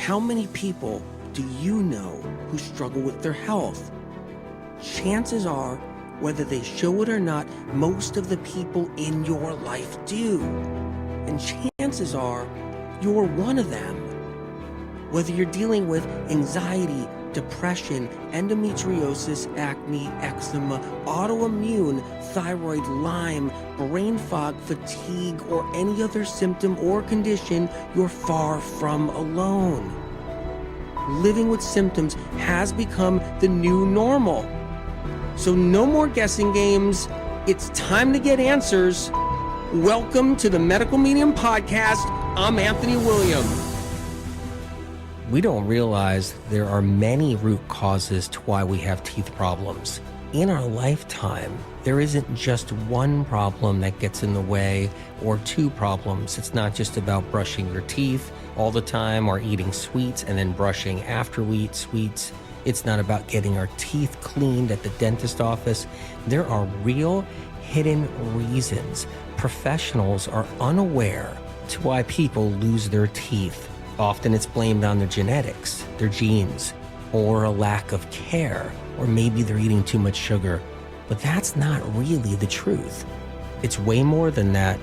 How many people do you know who struggle with their health? Chances are, whether they show it or not, most of the people in your life do. And chances are, you're one of them. Whether you're dealing with anxiety, depression, endometriosis, acne, eczema, autoimmune, thyroid, Lyme, brain fog, fatigue, or any other symptom or condition, you're far from alone. Living with symptoms has become the new normal. So no more guessing games. It's time to get answers. Welcome to the Medical Medium Podcast. I'm Anthony William. We don't realize there are many root causes to why we have teeth problems. In our lifetime, there isn't just one problem that gets in the way or two problems. It's not just about brushing your teeth all the time or eating sweets and then brushing after we eat sweets. It's not about getting our teeth cleaned at the dentist office. There are real hidden reasons professionals are unaware to why people lose their teeth. Often it's blamed on their genetics, their genes, or a lack of care, or maybe they're eating too much sugar. But that's not really the truth. It's way more than that,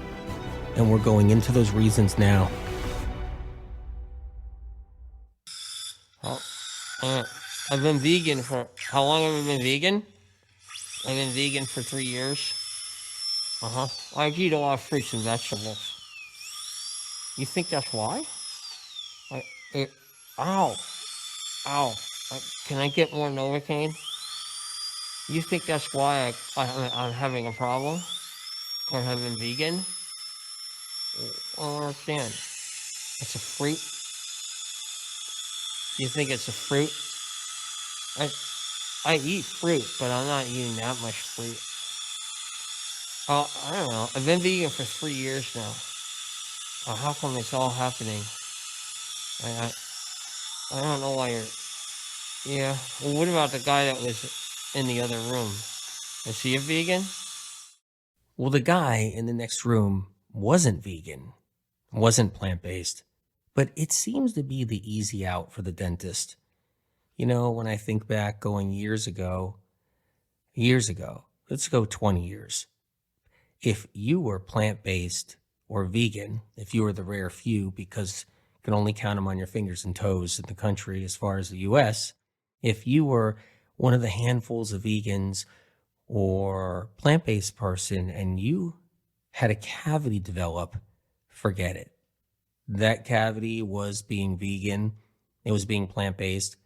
and we're going into those reasons now. I've been vegan for, how long have I been vegan? I've been vegan for 3 years. I eat a lot of fruits and vegetables. You think that's why? Ow. Can I get more Novocaine? You think that's why I'm having a problem? Or I've been vegan? I don't understand. It's a fruit? You think it's a fruit? I eat fruit, but I'm not eating that much fruit. I don't know. I've been vegan for 3 years now. How come it's all happening? I don't know why you're... Yeah. Well, what about the guy that was in the other room? Is he a vegan? Well, the guy in the next room wasn't vegan, wasn't plant-based, but it seems to be the easy out for the dentist. You know, when I think back going years ago, let's go 20 years. If you were plant-based or vegan, if you were the rare few, because you can only count them on your fingers and toes in the country as far as the US, if you were one of the handfuls of vegans or plant-based person and you had a cavity develop, forget it. That cavity was being vegan. It was being plant-based.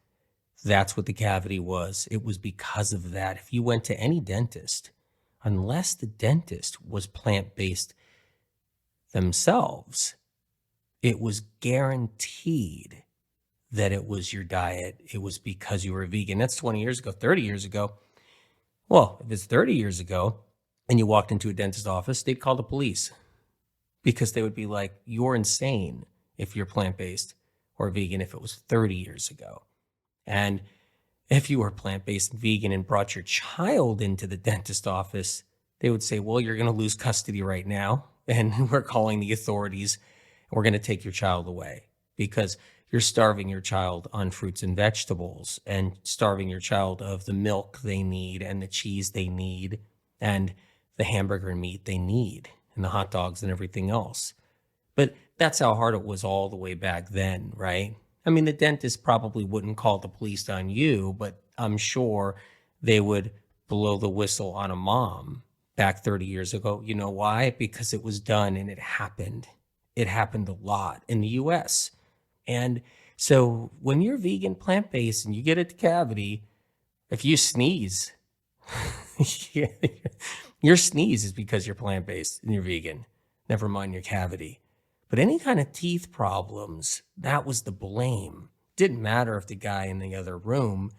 That's what the cavity was. It was because of that. If you went to any dentist, unless the dentist was plant-based themselves, it was guaranteed that it was your diet. It was because you were a vegan. That's 20 years ago, 30 years ago. Well, if it's 30 years ago and you walked into a dentist office, they'd call the police because they would be like, you're insane if you're plant-based or vegan if it was 30 years ago. And if you were plant-based and vegan and brought your child into the dentist office, they would say, well, you're going to lose custody right now. And we're calling the authorities. We're going to take your child away because you're starving your child on fruits and vegetables and starving your child of the milk they need and the cheese they need and the hamburger and meat they need and the hot dogs and everything else. But that's how hard it was all the way back then, right? I mean, the dentist probably wouldn't call the police on you, but I'm sure they would blow the whistle on a mom back 30 years ago. You know why? Because it was done and it happened. It happened a lot in the US. And so when you're vegan, plant-based, and you get a cavity, if you sneeze, your sneeze is because you're plant-based and you're vegan. Never mind your cavity. But any kind of teeth problems, that was the blame. Didn't matter if the guy in the other room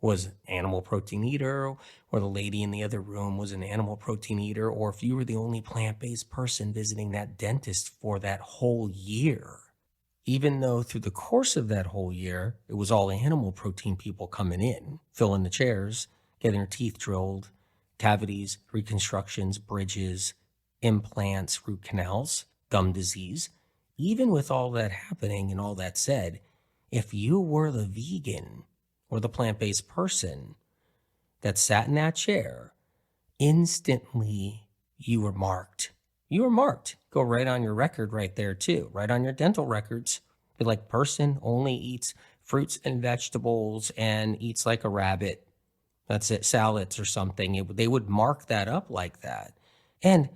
was an animal protein eater or the lady in the other room was an animal protein eater, or if you were the only plant-based person visiting that dentist for that whole year. Even though through the course of that whole year, it was all animal protein people coming in, filling the chairs, getting their teeth drilled, cavities, reconstructions, bridges, implants, root canals, gum disease. Even with all that happening and all that said, if you were the vegan or the plant-based person that sat in that chair, instantly you were marked. You were marked. Go right on your record right there too, right on your dental records. Be like, person only eats fruits and vegetables and eats like a rabbit. That's it, salads or something. They would mark that up like that. And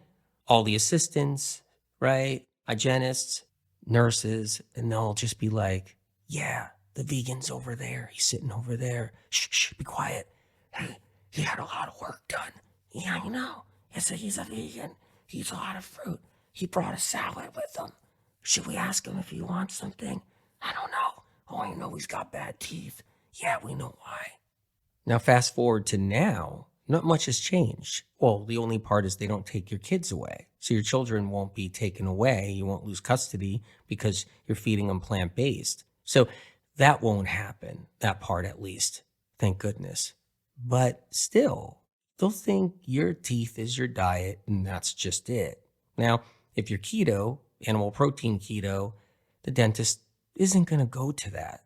all the assistants, right? Hygienists, nurses, and they'll just be like, yeah, the vegan's over there. He's sitting over there. Shh, be quiet. Hey, he had a lot of work done. Yeah, I know. He's a vegan. He eats a lot of fruit. He brought a salad with him. Should we ask him if he wants something? I don't know. Oh, I know he's got bad teeth. Yeah, we know why. Now, fast forward to now, not much has changed. Well, the only part is they don't take your kids away. So your children won't be taken away. You won't lose custody because you're feeding them plant-based. So that won't happen, that part at least. Thank goodness. But still, they'll think your teeth is your diet and that's just it. Now, if you're keto, animal protein keto, the dentist isn't going to go to that.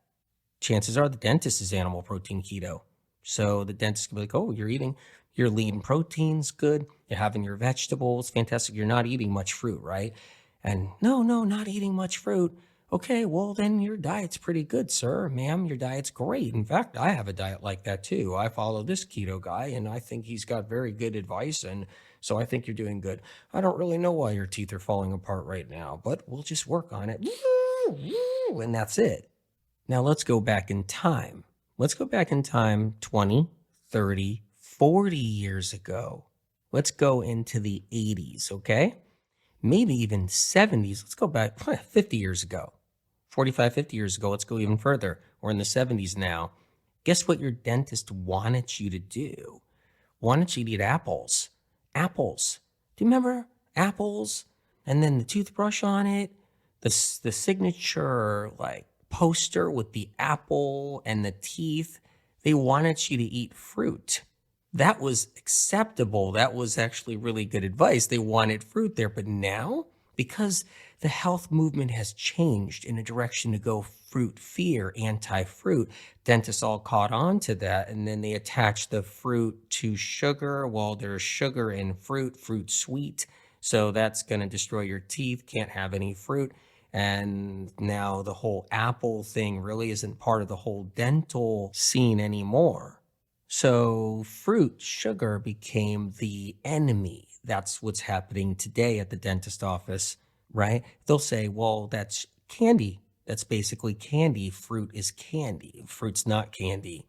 Chances are the dentist is animal protein keto. So the dentist can be like, oh, you're eating your lean proteins, good. You're having your vegetables, fantastic. You're not eating much fruit, right? And no, not eating much fruit. Okay, well, then your diet's pretty good, sir, ma'am. Your diet's great. In fact, I have a diet like that too. I follow this keto guy and I think he's got very good advice. And so I think you're doing good. I don't really know why your teeth are falling apart right now, but we'll just work on it. And that's it. Now let's go back in time. Let's go back in time 20, 30, 40 years ago. Let's go into the 80s, okay? Maybe even 70s. Let's go back 50 years ago. 45, 50 years ago. Let's go even further. We're in the 70s now. Guess what your dentist wanted you to do? Wanted you to eat apples. Apples. Do you remember apples? And then the toothbrush on it, the signature like poster with the apple and the teeth. They wanted you to eat fruit. That was acceptable. That was actually really good advice. They wanted fruit there. But now, because the health movement has changed in a direction to go fruit fear, anti-fruit, dentists all caught on to that. And then they attached the fruit to sugar. Well, there's sugar in fruit, fruit sweet. So that's going to destroy your teeth. Can't have any fruit. And now the whole apple thing really isn't part of the whole dental scene anymore. So fruit, sugar became the enemy. That's what's happening today at the dentist office, right? They'll say, well, that's candy. That's basically candy. Fruit is candy. Fruit's not candy.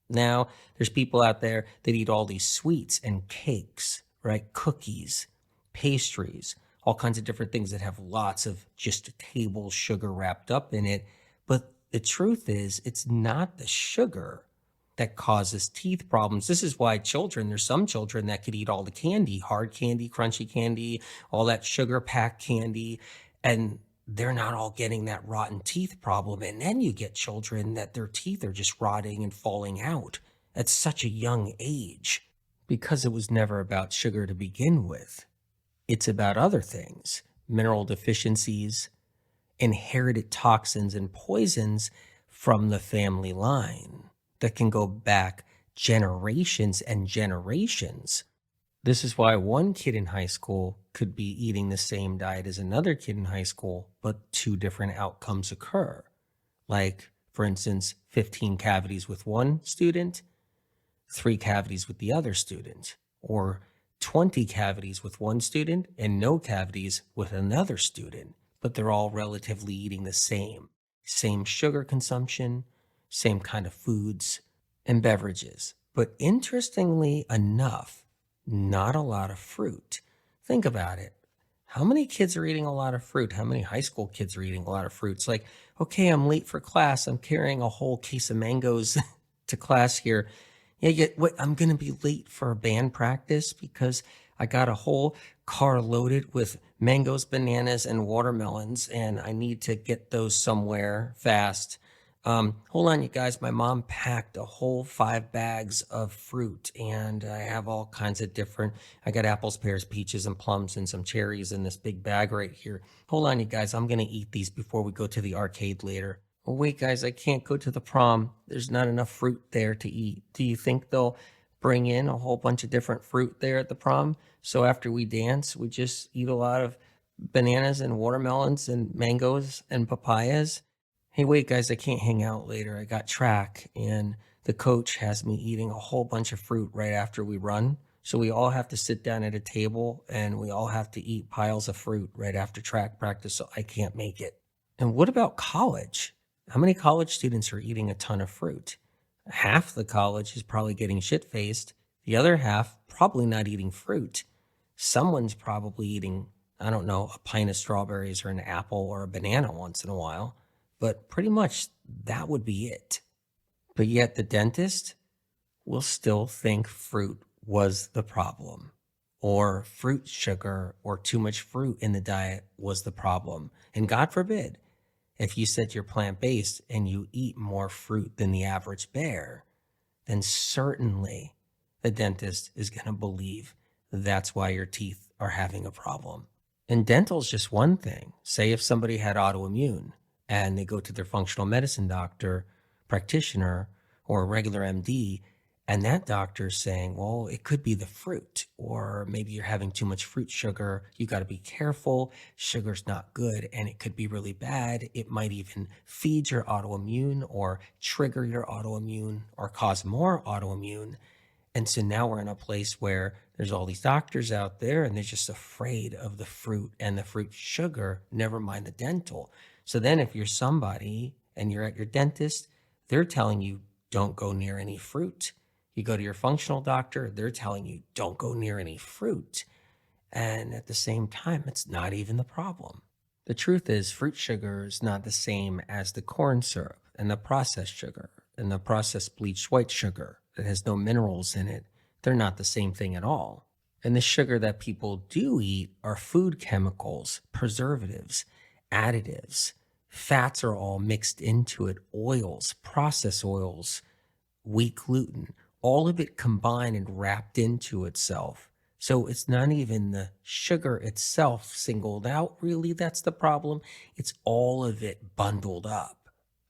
Now, there's people out there that eat all these sweets and cakes, right? Cookies, pastries, all kinds of different things that have lots of just table sugar wrapped up in it. But the truth is, it's not the sugar that causes teeth problems. This is why there's some children that could eat all the candy, hard candy, crunchy candy, all that sugar-packed candy, and they're not all getting that rotten teeth problem. And then you get children that their teeth are just rotting and falling out at such a young age because it was never about sugar to begin with. It's about other things, mineral deficiencies, inherited toxins and poisons from the family line that can go back generations and generations. This is why one kid in high school could be eating the same diet as another kid in high school, but two different outcomes occur. Like, for instance, 15 cavities with one student, 3 cavities with the other student, or 20 cavities with one student and no cavities with another student, but they're all relatively eating the same sugar consumption, same kind of foods and beverages. But interestingly enough, not a lot of fruit. Think about it. How many kids are eating a lot of fruit? How many high school kids are eating a lot of fruit? It's like, okay, I'm late for class. I'm carrying a whole case of mangoes to class here. Yeah, I'm going to be late for band practice because I got a whole car loaded with mangoes, bananas, and watermelons, and I need to get those somewhere fast. Hold on, you guys. My mom packed a whole 5 bags of fruit, and I have all kinds of I got apples, pears, peaches, and plums, and some cherries in this big bag right here. Hold on, you guys. I'm going to eat these before we go to the arcade later. Oh, wait, guys, I can't go to the prom. There's not enough fruit there to eat. Do you think they'll bring in a whole bunch of different fruit there at the prom? So after we dance, we just eat a lot of bananas and watermelons and mangoes and papayas? Hey, wait, guys, I can't hang out later. I got track, and the coach has me eating a whole bunch of fruit right after we run. So we all have to sit down at a table and we all have to eat piles of fruit right after track practice. So I can't make it. And what about college? How many college students are eating a ton of fruit? Half the college is probably getting shit faced. The other half probably not eating fruit. Someone's probably eating, I don't know, a pint of strawberries or an apple or a banana once in a while. But pretty much that would be it. But yet the dentist will still think fruit was the problem, or fruit sugar or too much fruit in the diet was the problem. And God forbid, if you said you're plant-based and you eat more fruit than the average bear, then certainly the dentist is going to believe that's why your teeth are having a problem. And dental's just one thing. Say if somebody had autoimmune and they go to their functional medicine doctor, practitioner, or a regular MD, and that doctor's saying, well, it could be the fruit, or maybe you're having too much fruit sugar. You got to be careful. Sugar's not good, and it could be really bad. It might even feed your autoimmune or trigger your autoimmune or cause more autoimmune. And so now we're in a place where there's all these doctors out there and they're just afraid of the fruit and the fruit sugar, never mind the dental. So then if you're somebody and you're at your dentist, they're telling you don't go near any fruit. You go to your functional doctor, they're telling you don't go near any fruit. And at the same time, it's not even the problem. The truth is, fruit sugar is not the same as the corn syrup and the processed sugar and the processed bleached white sugar that has no minerals in it. They're not the same thing at all. And the sugar that people do eat are food chemicals, preservatives, additives. Fats are all mixed into it, oils, processed oils, wheat gluten, all of it combined and wrapped into itself. So it's not even the sugar itself singled out, really, that's the problem. It's all of it bundled up.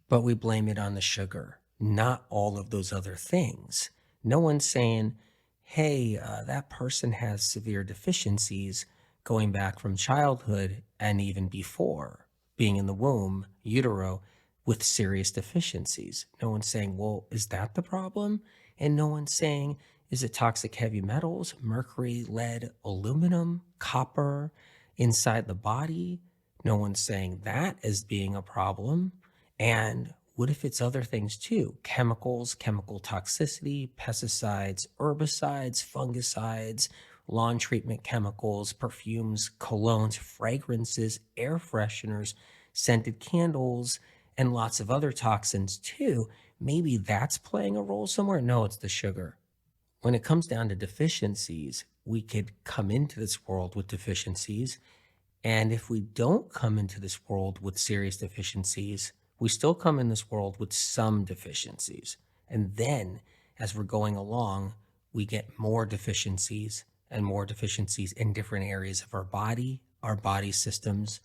But we blame it on the sugar, not all of those other things. No one's saying, hey, that person has severe deficiencies going back from childhood and even before being in the womb, utero, with serious deficiencies. No one's saying, well, is that the problem? And no one's saying, is it toxic heavy metals, mercury, lead, aluminum, copper inside the body? No one's saying that as being a problem. And what if it's other things too? Chemicals, chemical toxicity, pesticides, herbicides, fungicides, lawn treatment chemicals, perfumes, colognes, fragrances, air fresheners, scented candles, and lots of other toxins too. Maybe that's playing a role somewhere. No, it's the sugar. When it comes down to deficiencies, we could come into this world with deficiencies. And if we don't come into this world with serious deficiencies, we still come in this world with some deficiencies. And then as we're going along, we get more deficiencies and more deficiencies in different areas of our body systems.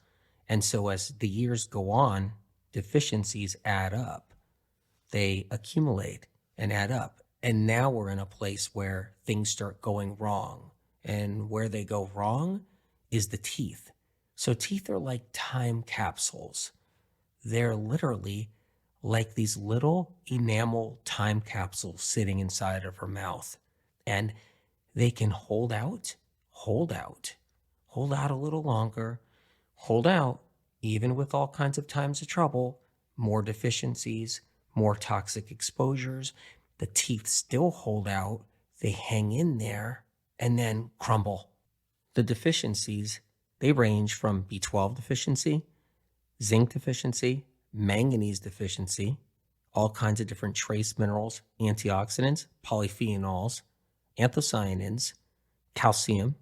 And so as the years go on, deficiencies add up. They accumulate and add up. And now we're in a place where things start going wrong. And where they go wrong is the teeth. So teeth are like time capsules. They're literally like these little enamel time capsules sitting inside of her mouth. And they can hold out a little longer, hold out, even with all kinds of times of trouble, more deficiencies, more toxic exposures. The teeth still hold out, they hang in there, and then crumble. The deficiencies, they range from B12 deficiency, zinc deficiency, manganese deficiency, all kinds of different trace minerals, antioxidants, polyphenols, anthocyanins, calcium,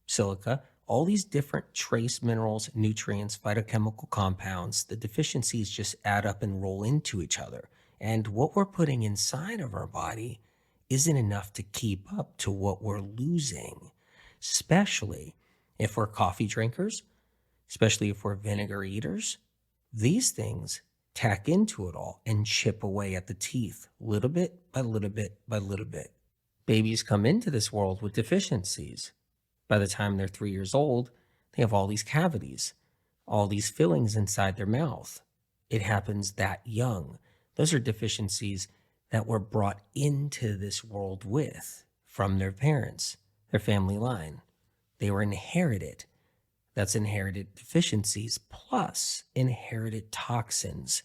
silica, all these different trace minerals, nutrients, phytochemical compounds. The deficiencies just add up and roll into each other. And what we're putting inside of our body isn't enough to keep up to what we're losing, especially if we're coffee drinkers, especially if we're vinegar eaters. These things tack into it all and chip away at the teeth, little bit by little bit by little bit. Babies come into this world with deficiencies. By the time they're 3 years old, they have all these cavities, all these fillings inside their mouth. It happens that young. Those are deficiencies that were brought into this world with from their parents, their family line. They were inherited. That's inherited deficiencies plus inherited toxins,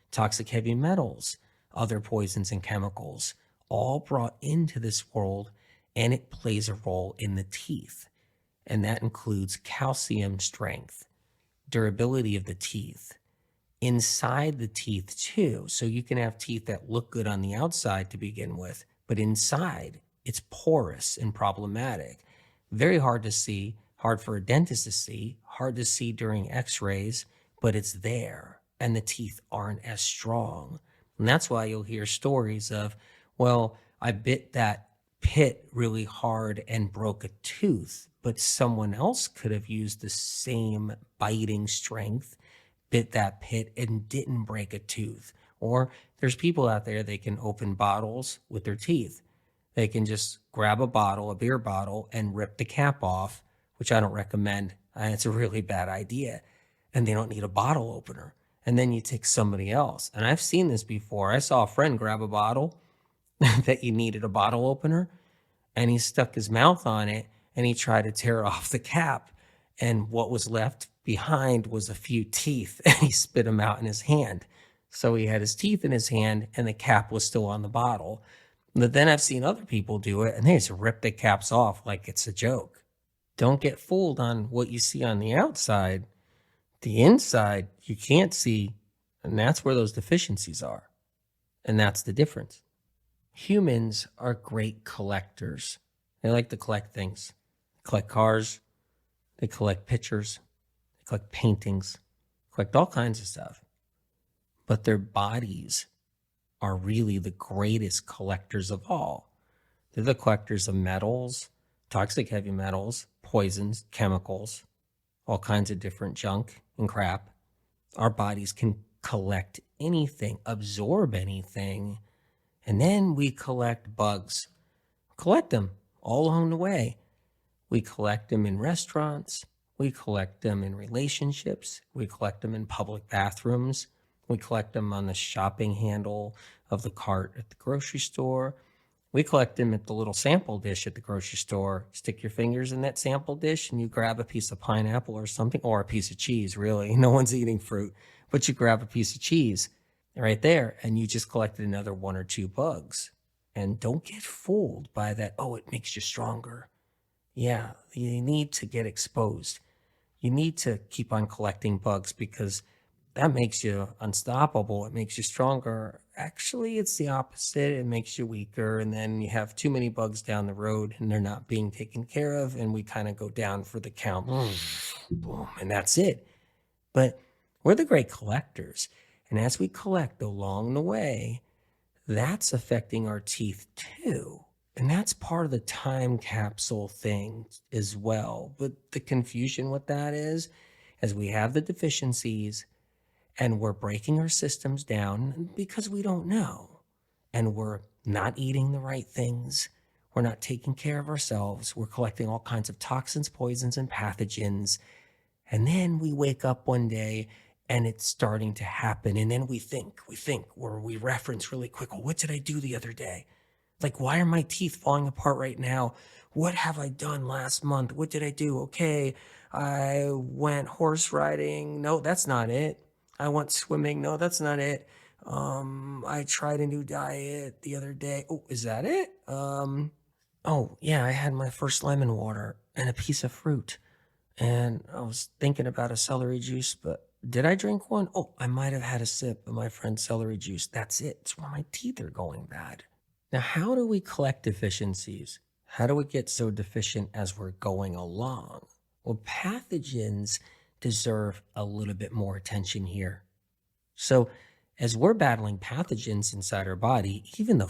toxic heavy metals, other poisons and chemicals, all brought into this world, and it plays a role in the teeth. And that includes calcium strength, durability of the teeth, inside the teeth too. So you can have teeth that look good on the outside to begin with, but inside it's porous and problematic. Very hard to see, hard for a dentist to see, hard to see during x-rays, but it's there and the teeth aren't as strong. And that's why you'll hear stories of, well, I bit that pit really hard and broke a tooth, but someone else could have used the same biting strength, bit that pit and didn't break a tooth. Or there's people out there, they can open bottles with their teeth. They can just grab a bottle, a beer bottle, and rip the cap off, which I don't recommend. It's a really bad idea. And they don't need a bottle opener. And then you take somebody else. And I've seen this before. I saw a friend grab a bottle that he needed a bottle opener, and he stuck his mouth on it, and he tried to tear off the cap. And what was left behind was a few teeth, and he spit them out in his hand. So he had his teeth in his hand, and the cap was still on the bottle. But then I've seen other people do it, and they just rip the caps off like it's a joke. Don't get fooled on what you see on the outside. The inside, you can't see, and that's where those deficiencies are. And that's the difference. Humans are great collectors. They like to collect things. They collect cars. They collect pictures. They collect paintings. Collect all kinds of stuff. But their bodies are really the greatest collectors of all. They're the collectors of metals, toxic heavy metals, poisons, chemicals, all kinds of different junk and crap. Our bodies can collect anything, absorb anything, and then we collect bugs. Collect them all along the way. We collect them in restaurants. We collect them in relationships. We collect them in public bathrooms. We collect them on the shopping handle of the cart at the grocery store. We collect them at the little sample dish at the grocery store. Stick your fingers in that sample dish and you grab a piece of pineapple or something, or a piece of cheese, really. No one's eating fruit, but you grab a piece of cheese right there and you just collected another 1 or 2 bugs. And don't get fooled by that, oh, it makes you stronger. Yeah, you need to get exposed. You need to keep on collecting bugs because that makes you unstoppable. It makes you stronger. Actually, it's the opposite. It makes you weaker. And then you have too many bugs down the road and they're not being taken care of. And we kind of go down for the count. Boom, and that's it. But we're the great collectors. And as we collect along the way, that's affecting our teeth too. And that's part of the time capsule thing as well. But the confusion with that is, as we have the deficiencies, and we're breaking our systems down because we don't know. And we're not eating the right things. We're not taking care of ourselves. We're collecting all kinds of toxins, poisons, and pathogens. And then we wake up one day and it's starting to happen. And then we think, or we reference really quick, well, what did I do the other day? Like, why are my teeth falling apart right now? What have I done last month? What did I do? Okay, I went horse riding. No, that's not it. I went swimming. No, that's not it. I tried a new diet the other day. Oh, is that it? Oh, yeah, I had my first lemon water and a piece of fruit. And I was thinking about a celery juice, but did I drink one? Oh, I might have had a sip of my friend's celery juice. That's it. It's where my teeth are going bad. Now, how do we collect deficiencies? How do we get so deficient as we're going along? Well, pathogens deserve a little bit more attention here. So as we're battling pathogens inside our body, even the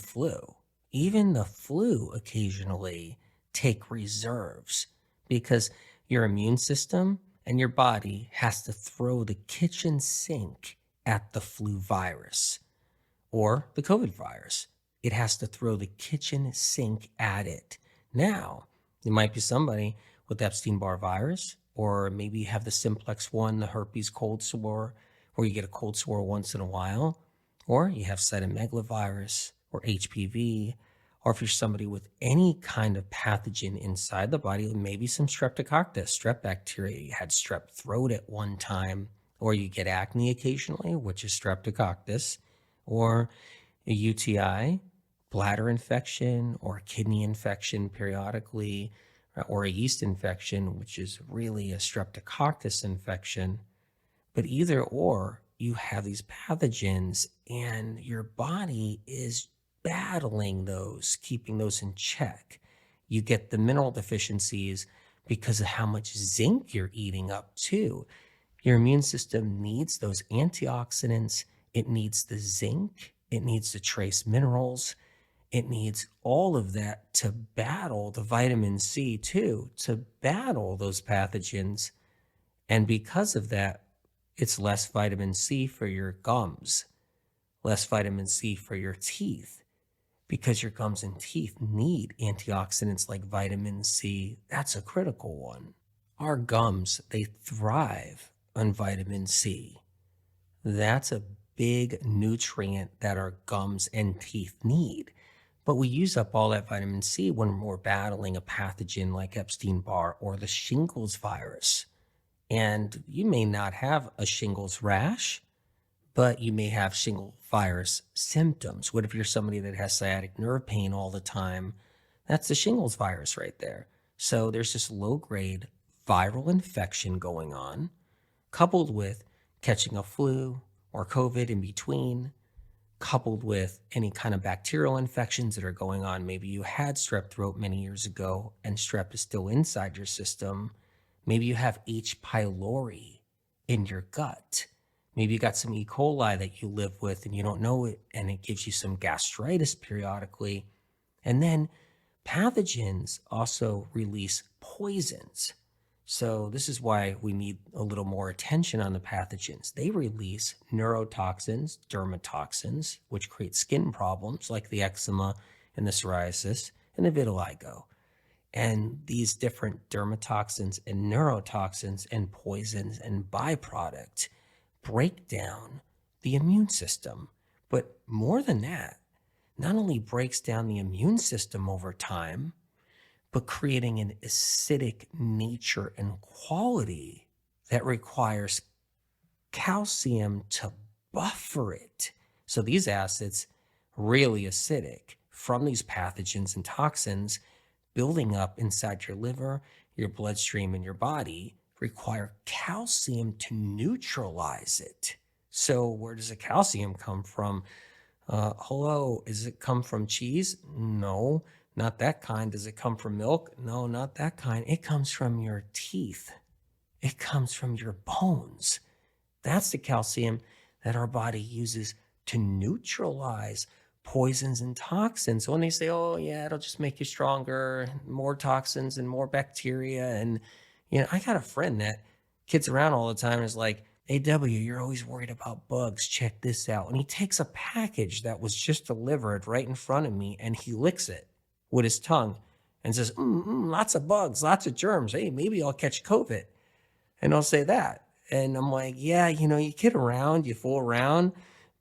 flu occasionally take reserves because your immune system and your body has to throw the kitchen sink at the flu virus or the COVID virus. It has to throw the kitchen sink at it. Now, there might be somebody with Epstein-Barr virus, or maybe you have the simplex one, the herpes cold sore, where you get a cold sore once in a while, or you have cytomegalovirus or HPV, or if you're somebody with any kind of pathogen inside the body, maybe some streptococcus, strep bacteria, you had strep throat at one time, or you get acne occasionally, which is streptococcus, or a UTI, bladder infection, or kidney infection periodically, or a yeast infection, which is really a streptococcus infection. But either or, you have these pathogens and your body is battling those, keeping those in check. You get the mineral deficiencies because of how much zinc you're eating up too. Your immune system needs those antioxidants. It needs the zinc. It needs the trace minerals. It needs all of that to battle the vitamin C too, to battle those pathogens. And because of that, it's less vitamin C for your gums, less vitamin C for your teeth, because your gums and teeth need antioxidants like vitamin C. That's a critical one. Our gums, they thrive on vitamin C. That's a big nutrient that our gums and teeth need. But we use up all that vitamin C when we're battling a pathogen like Epstein-Barr or the shingles virus. And you may not have a shingles rash, but you may have shingles virus symptoms. What if you're somebody that has sciatic nerve pain all the time? That's the shingles virus right there. So there's this low-grade viral infection going on, coupled with catching a flu or COVID in between, coupled with any kind of bacterial infections that are going on. Maybe you had strep throat many years ago and strep is still inside your system. Maybe you have H. pylori in your gut. Maybe you got some E. coli that you live with and you don't know it, and it gives you some gastritis periodically. And then pathogens also release poisons. So this is why we need a little more attention on the pathogens. They release neurotoxins, dermatoxins, which create skin problems like the eczema and the psoriasis and the vitiligo. And these different dermatoxins and neurotoxins and poisons and byproducts break down the immune system. But more than that, not only breaks down the immune system over time, but creating an acidic nature and quality that requires calcium to buffer it. So these acids, really acidic from these pathogens and toxins building up inside your liver, your bloodstream, and your body, require calcium to neutralize it. So where does the calcium come from? Hello, does it come from cheese? No, not that kind. Does it come from milk? No, not that kind. It comes from your teeth. It comes from your bones. That's the calcium that our body uses to neutralize poisons and toxins. So when they say, oh yeah, it'll just make you stronger, more toxins and more bacteria. And, I got a friend that kids around all the time and is like, hey, W, you're always worried about bugs. Check this out. And he takes a package that was just delivered right in front of me and he licks it with his tongue and says, lots of bugs, lots of germs. Hey, maybe I'll catch COVID. And I'll say that. And I'm like, yeah, you kid around, you fool around,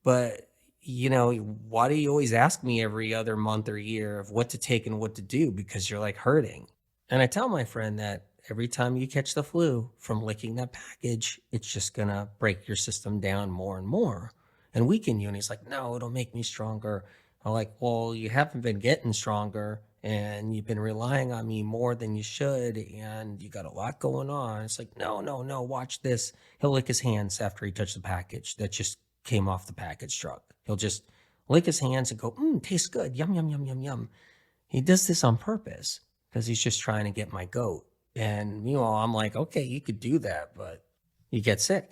but why do you always ask me every other month or year of what to take and what to do? Because you're like hurting. And I tell my friend that every time you catch the flu from licking that package, it's just going to break your system down more and more and weaken you. And he's like, no, it'll make me stronger. I'm like, well, you haven't been getting stronger and you've been relying on me more than you should. And you got a lot going on. It's like, no, watch this. He'll lick his hands after he touched the package that just came off the package truck. He'll just lick his hands and go, tastes good. Yum, yum, yum, yum, yum. He does this on purpose because he's just trying to get my goat. And meanwhile, I'm like, okay, you could do that, but you get sick.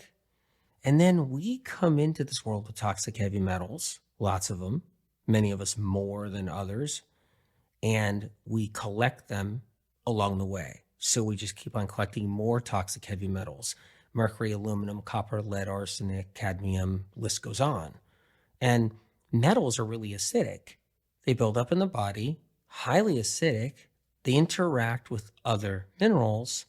And then we come into this world with toxic heavy metals, lots of them, many of us more than others, and we collect them along the way. So we just keep on collecting more toxic heavy metals. mercury, aluminum, copper, lead, arsenic, cadmium, list goes on. And metals are really acidic. They build up in the body, highly acidic. They interact with other minerals,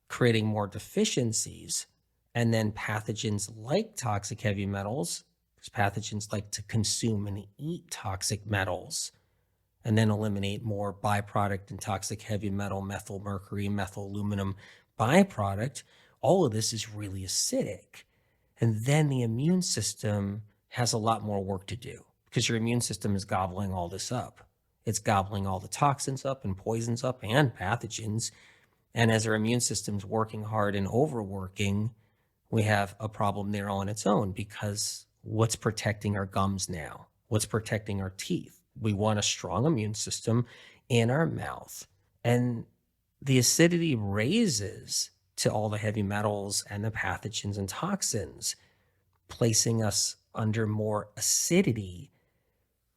creating more deficiencies. And then pathogens like toxic heavy metals, because pathogens like to consume and eat toxic metals, and then eliminate more byproduct and toxic heavy metal, methyl mercury, methyl aluminum byproduct. All of this is really acidic. And then the immune system has a lot more work to do because your immune system is gobbling all this up. It's gobbling all the toxins up and poisons up and pathogens. And as our immune system's working hard and overworking, we have a problem there on its own, because what's protecting our gums now? What's protecting our teeth? We want a strong immune system in our mouth. And the acidity raises to all the heavy metals and the pathogens and toxins, placing us under more acidity,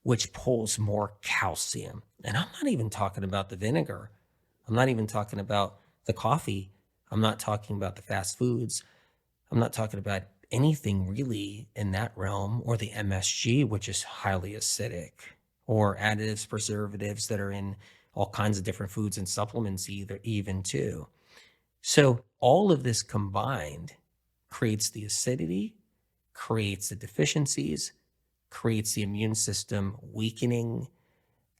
which pulls more calcium. And I'm not even talking about the vinegar. I'm not even talking about the coffee. I'm not talking about the fast foods. I'm not talking about anything really in that realm, or the MSG, which is highly acidic, or additives, preservatives that are in all kinds of different foods and supplements even too. So all of this combined creates the acidity, creates the deficiencies, creates the immune system weakening,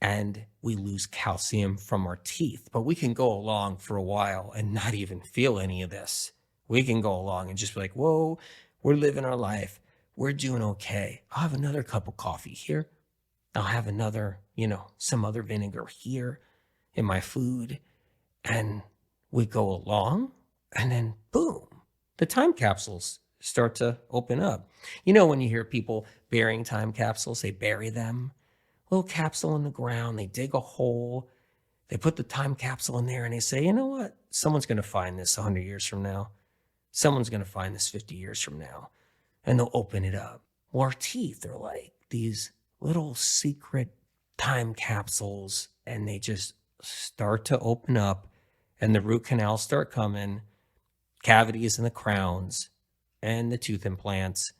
and we lose calcium from our teeth. But we can go along for a while and not even feel any of this. We can go along and just be like, whoa, we're living our life. We're doing okay. I'll have another cup of coffee here. I'll have another, some other vinegar here in my food. And we go along, and then boom, the time capsules start to open up. When you hear people burying time capsules, they bury them. Little capsule in the ground, they dig a hole, they put the time capsule in there, and they say, you know what? Someone's going to find this 100 years from now. Someone's going to find this 50 years from now, and they'll open it up. Well, our teeth are like these little secret time capsules, and they just start to open up, and the root canals start coming, cavities in the crowns, and the tooth implants,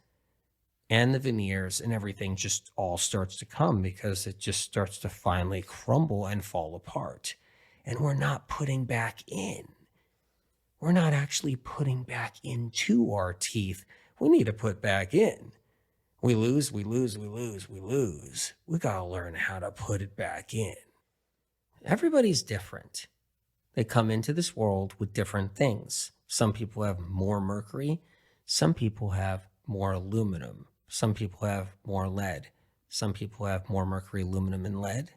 and the veneers, and everything just all starts to come, because it just starts to finally crumble and fall apart. And we're not putting back in. We're not actually putting back into our teeth. We need to put back in. We lose, we lose, we lose, we lose. We got to learn how to put it back in. Everybody's different. They come into this world with different things. Some people have more mercury. Some people have more aluminum. Some people have more lead. Some people have more mercury, aluminum, and lead.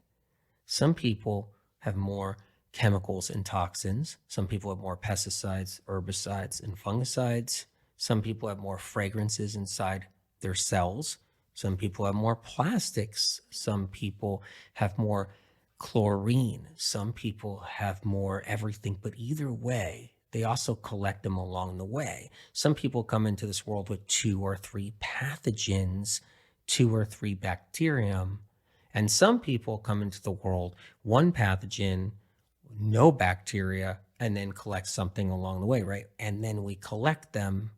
Some people have more chemicals and toxins. Some people have more pesticides, herbicides, and fungicides. Some people have more fragrances inside their cells. Some people have more plastics. Some people have more chlorine. Some people have more everything. But either way, they also collect them along the way. Some people come into this world with 2 or 3 pathogens, 2 or 3 bacterium. And some people come into the world 1 pathogen, no bacteria, and then collect something along the way, right? And then we collect them,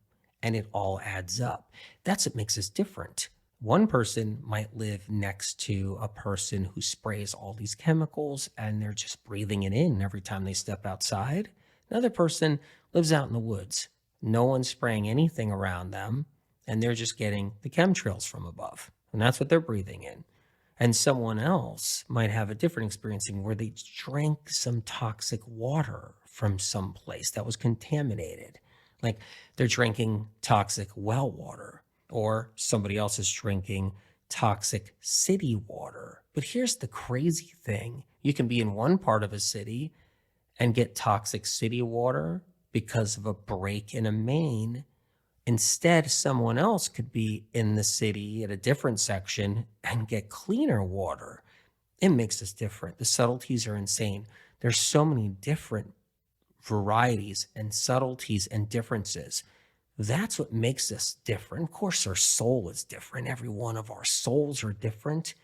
and it all adds up. That's what makes us different. One person might live next to a person who sprays all these chemicals, and they're just breathing it in every time they step outside. Another person lives out in the woods. No one's spraying anything around them, and they're just getting the chemtrails from above, and that's what they're breathing in. And someone else might have a different experiencing where they drank some toxic water from some place that was contaminated. Like they're drinking toxic well water, or somebody else is drinking toxic city water. But here's the crazy thing. You can be in one part of a city and get toxic city water because of a break in a main. Instead, someone else could be in the city at a different section and get cleaner water. It makes us different. The subtleties are insane. There's so many different varieties and subtleties and differences. That's what makes us different. Of course, our soul is different. Every one of our souls are different.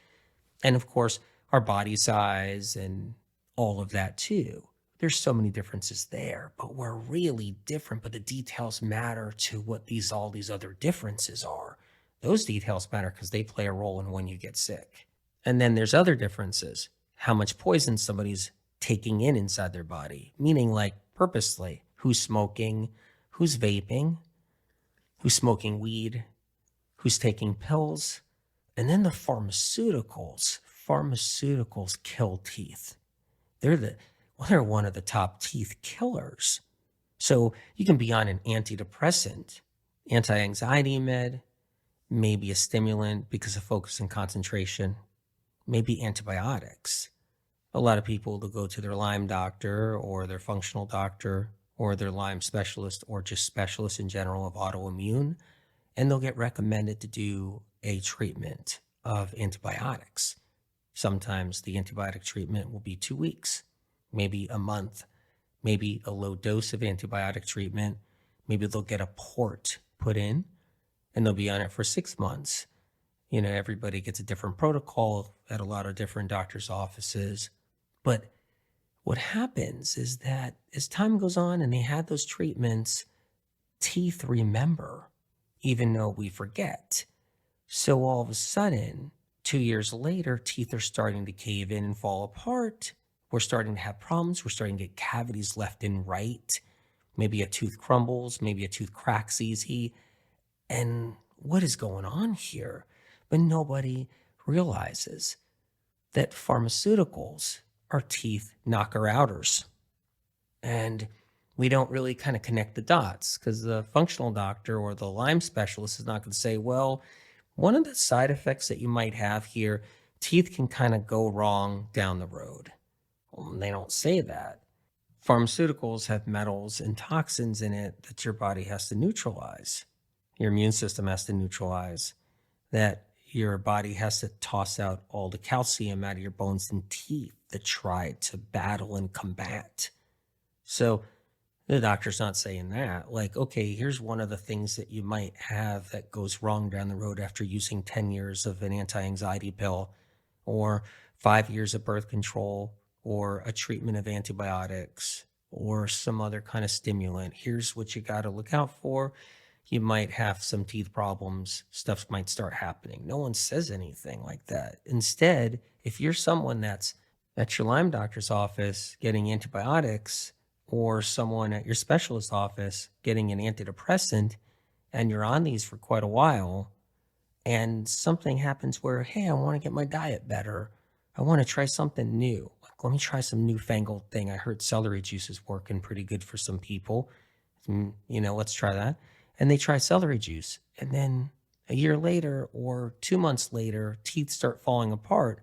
And of course, our body size and all of that too. There's so many differences there, but we're really different, but the details matter to what all these other differences are. Those details matter because they play a role in when you get sick. And then there's other differences. How much poison somebody's taking inside their body, meaning like purposely, who's smoking, who's vaping, who's smoking weed, who's taking pills, and then the pharmaceuticals. Pharmaceuticals kill teeth. They're one of the top teeth killers. So you can be on an antidepressant, anti-anxiety med, maybe a stimulant because of focus and concentration, maybe antibiotics. A lot of people will go to their Lyme doctor or their functional doctor or their Lyme specialist or just specialists in general of autoimmune, and they'll get recommended to do a treatment of antibiotics. Sometimes the antibiotic treatment will be 2 weeks, maybe a month, maybe a low dose of antibiotic treatment. Maybe they'll get a port put in and they'll be on it for 6 months. Everybody gets a different protocol at a lot of different doctors' offices. But what happens is that as time goes on and they have those treatments, teeth remember, even though we forget. So all of a sudden, 2 years later, teeth are starting to cave in and fall apart. We're starting to have problems. We're starting to get cavities left and right. Maybe a tooth crumbles, maybe a tooth cracks easy. And what is going on here? But nobody realizes that pharmaceuticals are teeth knocker-outers. And we don't really kind of connect the dots because the functional doctor or the Lyme specialist is not going to say, well, one of the side effects that you might have here, teeth can kind of go wrong down the road. Well, they don't say that. Pharmaceuticals have metals and toxins in it that your body has to neutralize. Your immune system has to neutralize. That your body has to toss out all the calcium out of your bones and teeth that try to battle and combat. So the doctor's not saying that. Like, okay, here's one of the things that you might have that goes wrong down the road after using 10 years of an anti-anxiety pill or 5 years of birth control or a treatment of antibiotics or some other kind of stimulant. Here's what you got to look out for. You might have some teeth problems. Stuff might start happening. No one says anything like that. Instead, if you're someone that's at your Lyme doctor's office getting antibiotics or someone at your specialist office getting an antidepressant and you're on these for quite a while and something happens where, hey, I want to get my diet better. I want to try something new. Like, let me try some newfangled thing. I heard celery juice is working pretty good for some people. Let's try that. And they try celery juice. And then a year later or 2 months later, teeth start falling apart.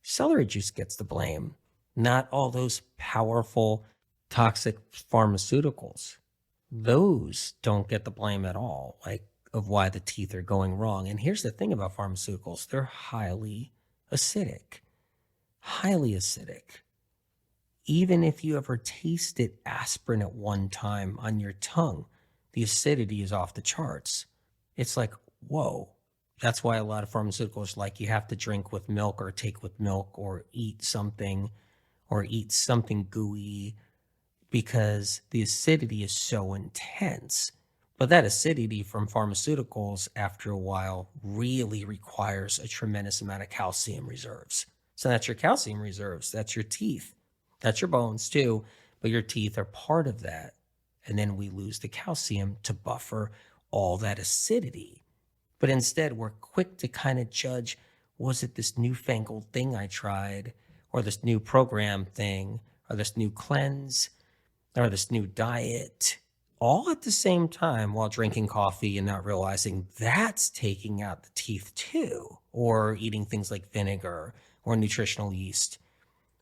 Celery juice gets the blame, not all those powerful toxic pharmaceuticals. Those don't get the blame at all, like of why the teeth are going wrong. And here's the thing about pharmaceuticals. They're highly acidic. Highly acidic. Even if you ever tasted aspirin at one time on your tongue, the acidity is off the charts. It's like, whoa. That's why a lot of pharmaceuticals, like you have to drink with milk or take with milk or eat something gooey because the acidity is so intense. But that acidity from pharmaceuticals after a while really requires a tremendous amount of calcium reserves. So that's your calcium reserves. That's your teeth. That's your bones too, but your teeth are part of that. And then we lose the calcium to buffer all that acidity. But instead, we're quick to kind of judge, was it this newfangled thing I tried, or this new program thing, or this new cleanse, or this new diet, all at the same time while drinking coffee and not realizing that's taking out the teeth too, or eating things like vinegar or nutritional yeast.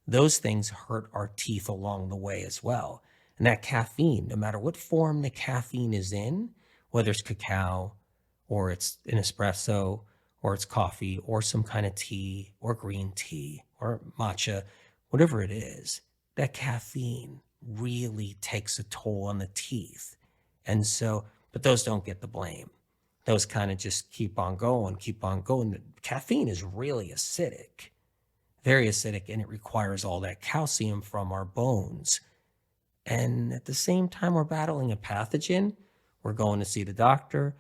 Those things hurt our teeth along the way as well. And that caffeine, no matter what form the caffeine is in, whether it's cacao or it's an espresso or it's coffee or some kind of tea or green tea or matcha, whatever it is, that caffeine really takes a toll on the teeth. And so, but those don't get the blame. Those kind of just keep on going. The caffeine is really acidic, very acidic, and it requires all that calcium from our bones And at the same time, we're battling a pathogen. We're going to see the doctor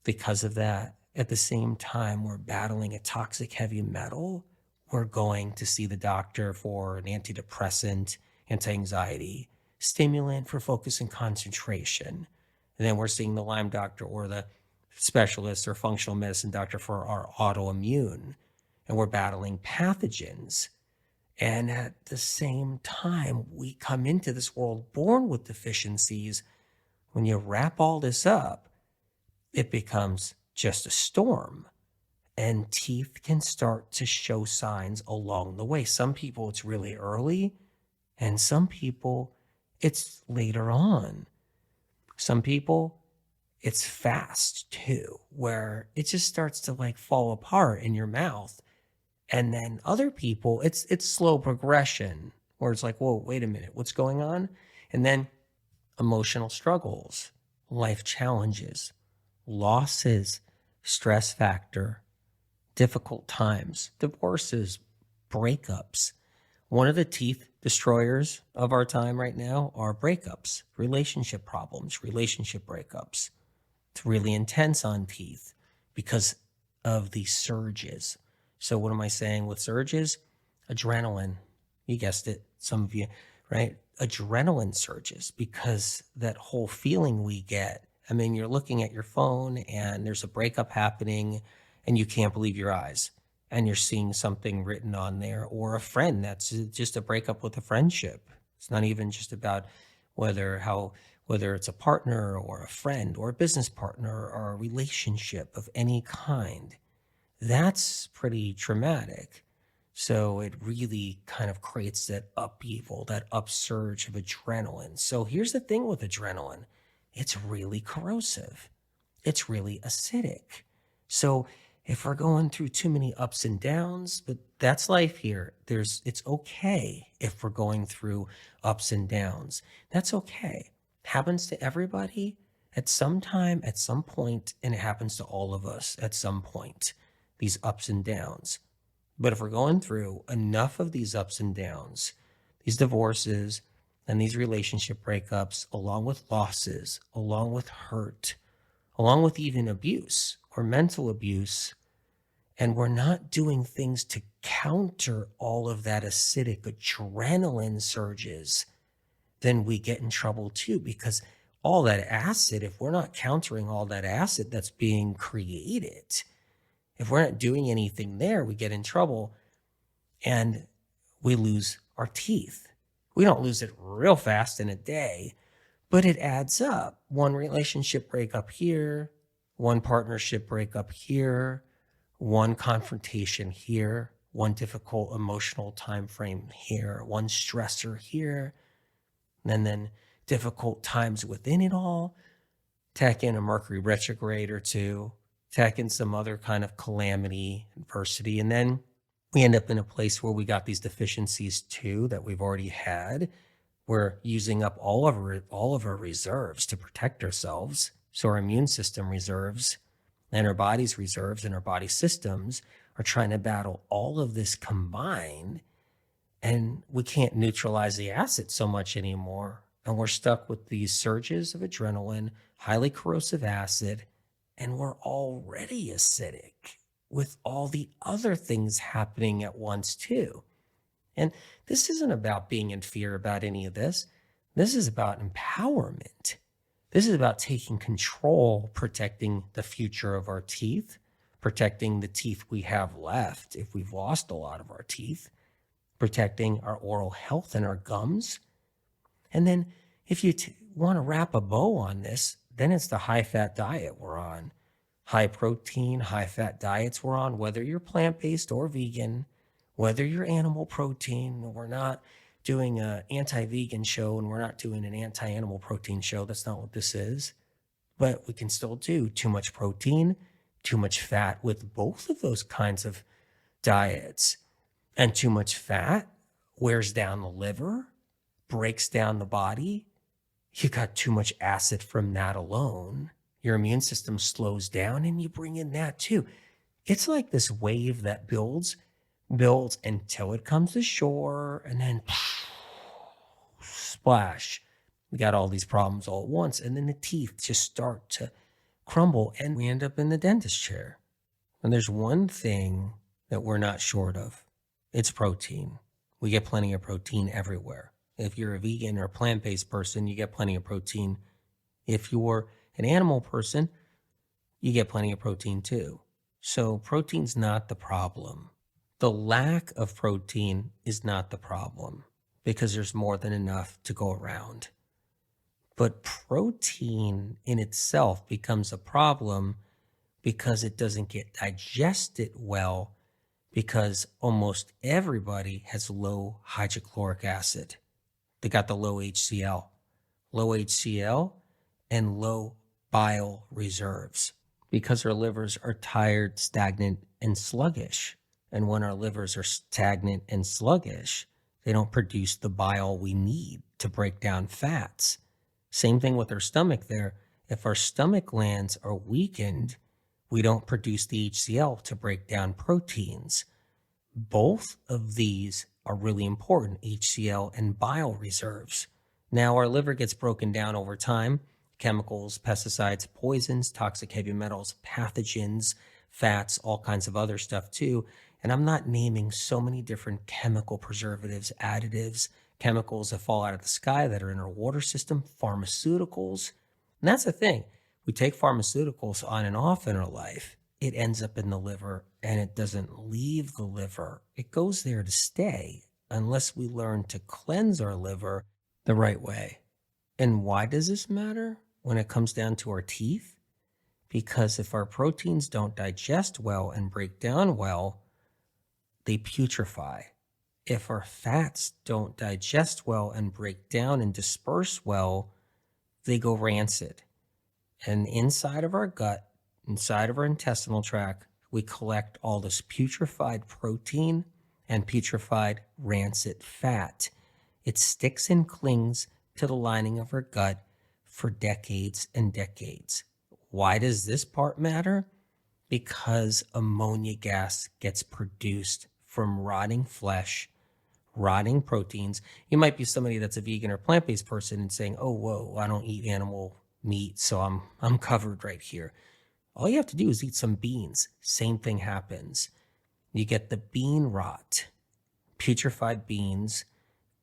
because of that. At the same time, we're battling a toxic heavy metal. We're going to see the doctor for an antidepressant, anti-anxiety, stimulant for focus and concentration. And then we're seeing the Lyme doctor or the specialist or functional medicine doctor for our autoimmune. And we're battling pathogens. And at the same time, we come into this world born with deficiencies. When you wrap all this up, it becomes just a storm. And teeth can start to show signs along the way. Some people, it's really early, and some people, it's later on. Some people, it's fast too, where it just starts to like fall apart in your mouth. And then other people, it's slow progression, where it's like, whoa, wait a minute, what's going on? And then emotional struggles, life challenges, losses, stress factor, difficult times, divorces, breakups. One of the teeth destroyers of our time right now are breakups, relationship problems, relationship breakups. It's really intense on teeth because of these surges. So what am I saying with surges? Adrenaline. You guessed it, some of you, right? Adrenaline surges because that whole feeling we get. I mean, you're looking at your phone and there's a breakup happening and you can't believe your eyes. And you're seeing something written on there, or a friend that's just a breakup with a friendship. It's not even just about whether it's a partner or a friend or a business partner or a relationship of any kind. That's pretty traumatic. So it really kind of creates that upheaval, that upsurge of adrenaline. So here's the thing with adrenaline. It's really corrosive. It's really acidic. So if we're going through too many ups and downs, but that's life here. It's okay if we're going through ups and downs. That's okay. Happens to everybody at some time, at some point, and it happens to all of us at some point, these ups and downs. But if we're going through enough of these ups and downs, these divorces and these relationship breakups, along with losses, along with hurt, along with even abuse or mental abuse, and we're not doing things to counter all of that acidic adrenaline surges, then we get in trouble too, because all that acid, if we're not countering all that acid that's being created, if we're not doing anything there, we get in trouble and we lose our teeth. We don't lose it real fast in a day, but it adds up. One relationship breakup here, one partnership breakup here, one confrontation here, one difficult emotional time frame here, one stressor here, and then difficult times within it all. Tack in a Mercury retrograde or two, tack in some other kind of calamity, adversity, and then we end up in a place where we got these deficiencies too that we've already had. We're using up all of our reserves to protect ourselves. So our immune system reserves and our body's reserves and our body systems are trying to battle all of this combined, and we can't neutralize the acid so much anymore. And we're stuck with these surges of adrenaline, highly corrosive acid, and we're already acidic with all the other things happening at once too. And this isn't about being in fear about any of this. This is about empowerment. This is about taking control, protecting the future of our teeth, protecting the teeth we have left if we've lost a lot of our teeth, protecting our oral health and our gums. And then if you want to wrap a bow on this, then it's the high-fat diet we're on. High protein, high-fat diets we're on, whether you're plant-based or vegan, whether you're animal protein. We're not doing an anti-vegan show and we're not doing an anti-animal protein show. That's not what this is. But we can still do too much protein, too much fat with both of those kinds of diets. And too much fat wears down the liver, breaks down the body. You got too much acid from that alone. Your immune system slows down and you bring in that too. It's like this wave that builds until it comes to shore and then splash. We got all these problems all at once, and then the teeth just start to crumble, and we end up in the dentist chair. And there's one thing that we're not short of. It's protein. We get plenty of protein everywhere. If you're a vegan or a plant-based person, you get plenty of protein. If you're an animal person, you get plenty of protein too. So protein's not the problem. The lack of protein is not the problem because there's more than enough to go around. But protein in itself becomes a problem because it doesn't get digested well, because almost everybody has low hydrochloric acid. They got the low HCl and low bile reserves because our livers are tired, stagnant, and sluggish. And when our livers are stagnant and sluggish, they don't produce the bile we need to break down fats. Same thing with our stomach there. If our stomach glands are weakened, we don't produce the HCl to break down proteins. Both of these are really important, HCl and bile reserves. Now, our liver gets broken down over time. Chemicals, pesticides, poisons, toxic heavy metals, pathogens, fats, all kinds of other stuff too. And I'm not naming so many different chemical preservatives, additives, chemicals that fall out of the sky that are in our water system, pharmaceuticals. And that's the thing. We take pharmaceuticals on and off in our life. It ends up in the liver and it doesn't leave the liver. It goes there to stay unless we learn to cleanse our liver the right way. And why does this matter when it comes down to our teeth? Because if our proteins don't digest well and break down well, they putrefy. If our fats don't digest well and break down and disperse well, they go rancid. And inside of our gut, inside of our intestinal tract, we collect all this putrefied protein and putrefied rancid fat. It sticks and clings to the lining of our gut for decades and decades. Why does this part matter? Because ammonia gas gets produced from rotting flesh, rotting proteins. You might be somebody that's a vegan or plant-based person and saying, oh, whoa, I don't eat animal meat, so I'm covered right here. All you have to do is eat some beans. Same thing happens. You get the bean rot, putrefied beans,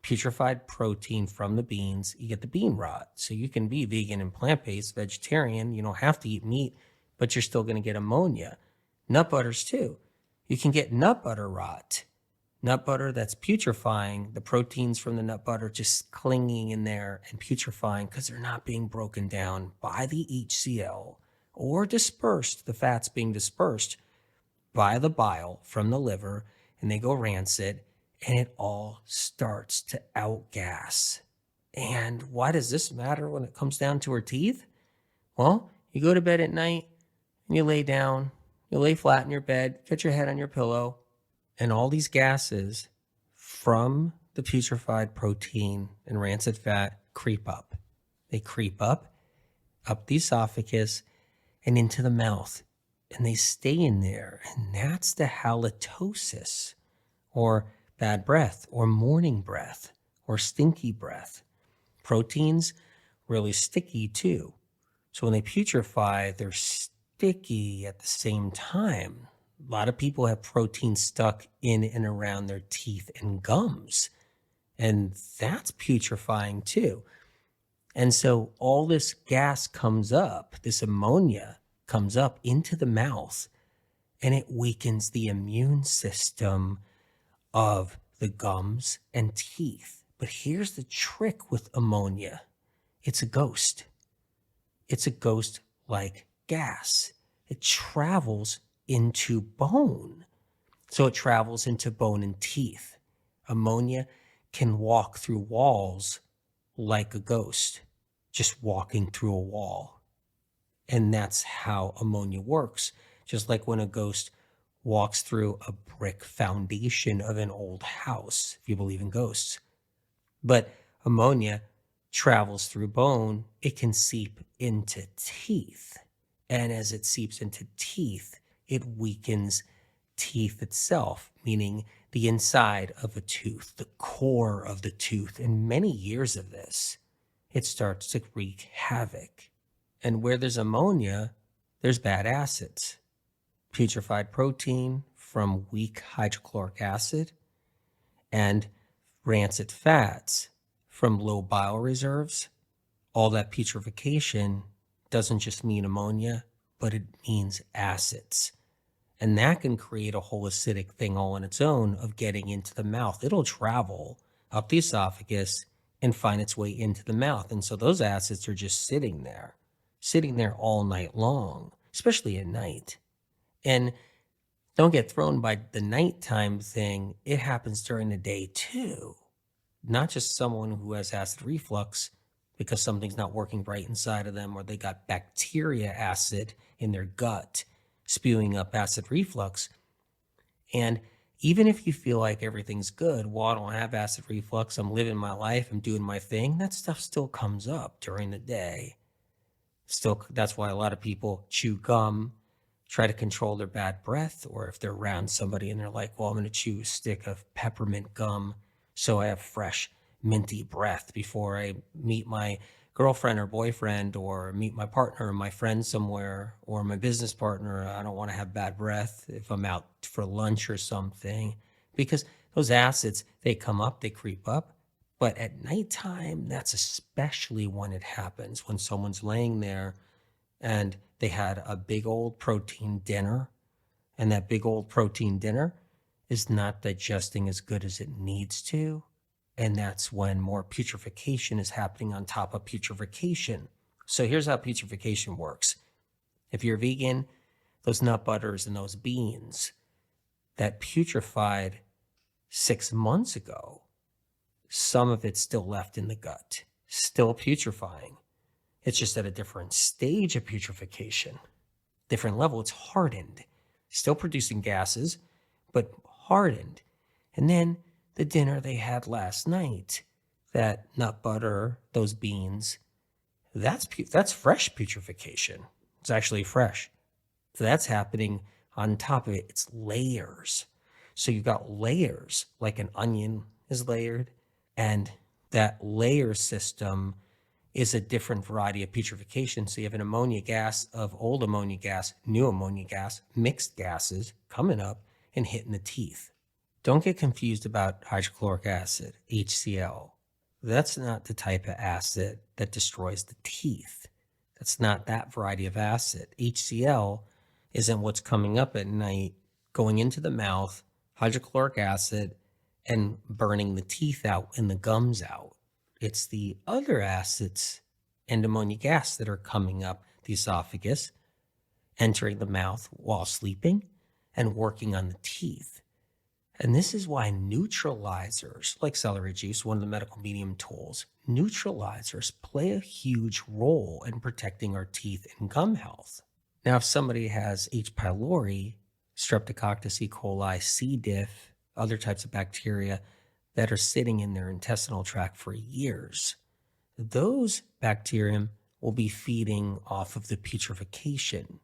putrefied protein from the beans. You get the bean rot. So you can be vegan and plant-based, vegetarian. You don't have to eat meat, but you're still going to get ammonia. Nut butters too. You can get nut butter rot. Nut butter that's putrefying, the proteins from the nut butter just clinging in there and putrefying because they're not being broken down by the HCl or dispersed, the fats being dispersed by the bile from the liver, and they go rancid, and it all starts to outgas. And why does this matter when it comes down to our teeth? Well, you go to bed at night and you lay down, you lay flat in your bed, get your head on your pillow, and all these gases from the putrefied protein and rancid fat creep up. They creep up the esophagus and into the mouth, and they stay in there. And that's the halitosis, or bad breath, or morning breath, or stinky breath. Proteins, really sticky too. So when they putrefy, they're sticky at the same time. A lot of people have protein stuck in and around their teeth and gums, and that's putrefying too. And so all this gas comes up, this ammonia comes up into the mouth, and it weakens the immune system of the gums and teeth. But here's the trick with ammonia. It's a ghost. It's a ghost like gas. It travels into bone. So it travels into bone and teeth. Ammonia can walk through walls like a ghost, just walking through a wall. And that's how ammonia works. Just like when a ghost walks through a brick foundation of an old house, if you believe in ghosts. But ammonia travels through bone, it can seep into teeth. And as it seeps into teeth, it weakens teeth itself, meaning the inside of a tooth, the core of the tooth. And many years of this, it starts to wreak havoc. And where there's ammonia, there's bad acids. Putrefied protein from weak hydrochloric acid, and rancid fats from low bile reserves. All that putrefaction doesn't just mean ammonia, but it means acids. And that can create a whole acidic thing all on its own of getting into the mouth. It'll travel up the esophagus and find its way into the mouth. And so those acids are just sitting there all night long, especially at night. And don't get thrown by the nighttime thing. It happens during the day too. Not just someone who has acid reflux because something's not working right inside of them, or they got bacteria acid in their gut spewing up acid reflux. And even if you feel like everything's good, well, I don't have acid reflux, I'm living my life, I'm doing my thing, that stuff still comes up during the day. Still, that's why a lot of people chew gum, try to control their bad breath, or if they're around somebody and they're like, well, I'm going to chew a stick of peppermint gum so I have fresh, minty breath before I meet my girlfriend or boyfriend, or meet my partner or my friend somewhere, or my business partner. I don't want to have bad breath if I'm out for lunch or something, because those acids, they come up, they creep up. But at nighttime, that's especially when it happens, when someone's laying there and they had a big old protein dinner, and that big old protein dinner is not digesting as good as it needs to. And that's when more putrefaction is happening on top of putrefaction. So here's how putrefaction works. If you're vegan, those nut butters and those beans that putrefied 6 months ago, some of it's still left in the gut, still putrefying. It's just at a different stage of putrefaction, different level. It's hardened, still producing gases, but hardened. And then the dinner they had last night, that nut butter, those beans, that's fresh putrefaction. It's actually fresh. So that's happening on top of it. It's layers. So you've got layers, like an onion is layered, and that layer system is a different variety of putrefaction. So you have an ammonia gas of old ammonia gas, new ammonia gas, mixed gases coming up and hitting the teeth. Don't get confused about hydrochloric acid, HCl. That's not the type of acid that destroys the teeth. That's not that variety of acid. HCl isn't what's coming up at night, going into the mouth, hydrochloric acid, and burning the teeth out and the gums out. It's the other acids and ammonia gas that are coming up the esophagus, entering the mouth while sleeping, and working on the teeth. And this is why neutralizers, like celery juice, one of the medical medium tools, neutralizers play a huge role in protecting our teeth and gum health. Now, if somebody has H. pylori, Streptococcus E. coli, C. diff, other types of bacteria that are sitting in their intestinal tract for years, those bacterium will be feeding off of the putrefaction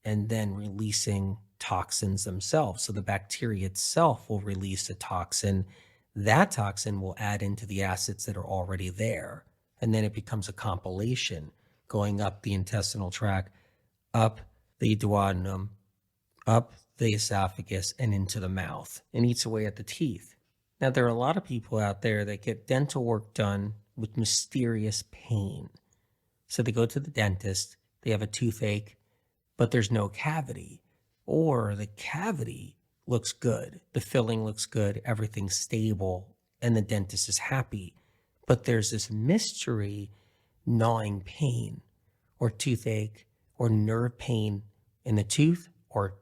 and then releasing toxins themselves. So the bacteria itself will release a toxin. That toxin will add into the acids that are already there. And then it becomes a compilation going up the intestinal tract, up the duodenum, up the esophagus, and into the mouth, and eats away at the teeth. Now, there are a lot of people out there that get dental work done with mysterious pain. So they go to the dentist, they have a toothache, but there's no cavity. Or the cavity looks good, the filling looks good, everything's stable, and the dentist is happy. But there's this mystery gnawing pain, or toothache, or nerve pain in the tooth, or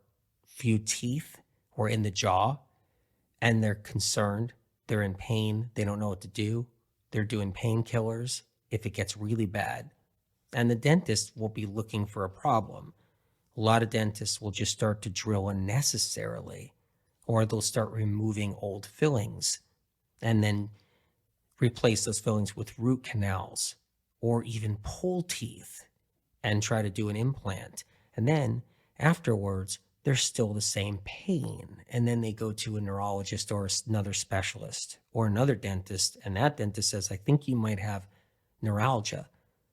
few teeth, or in the jaw, and they're concerned, they're in pain, they don't know what to do, they're doing painkillers if it gets really bad. And the dentist will be looking for a problem. A lot of dentists will just start to drill unnecessarily, or they'll start removing old fillings and then replace those fillings with root canals, or even pull teeth and try to do an implant. And then afterwards, there's still the same pain. And then they go to a neurologist or another specialist or another dentist. And that dentist says, I think you might have neuralgia,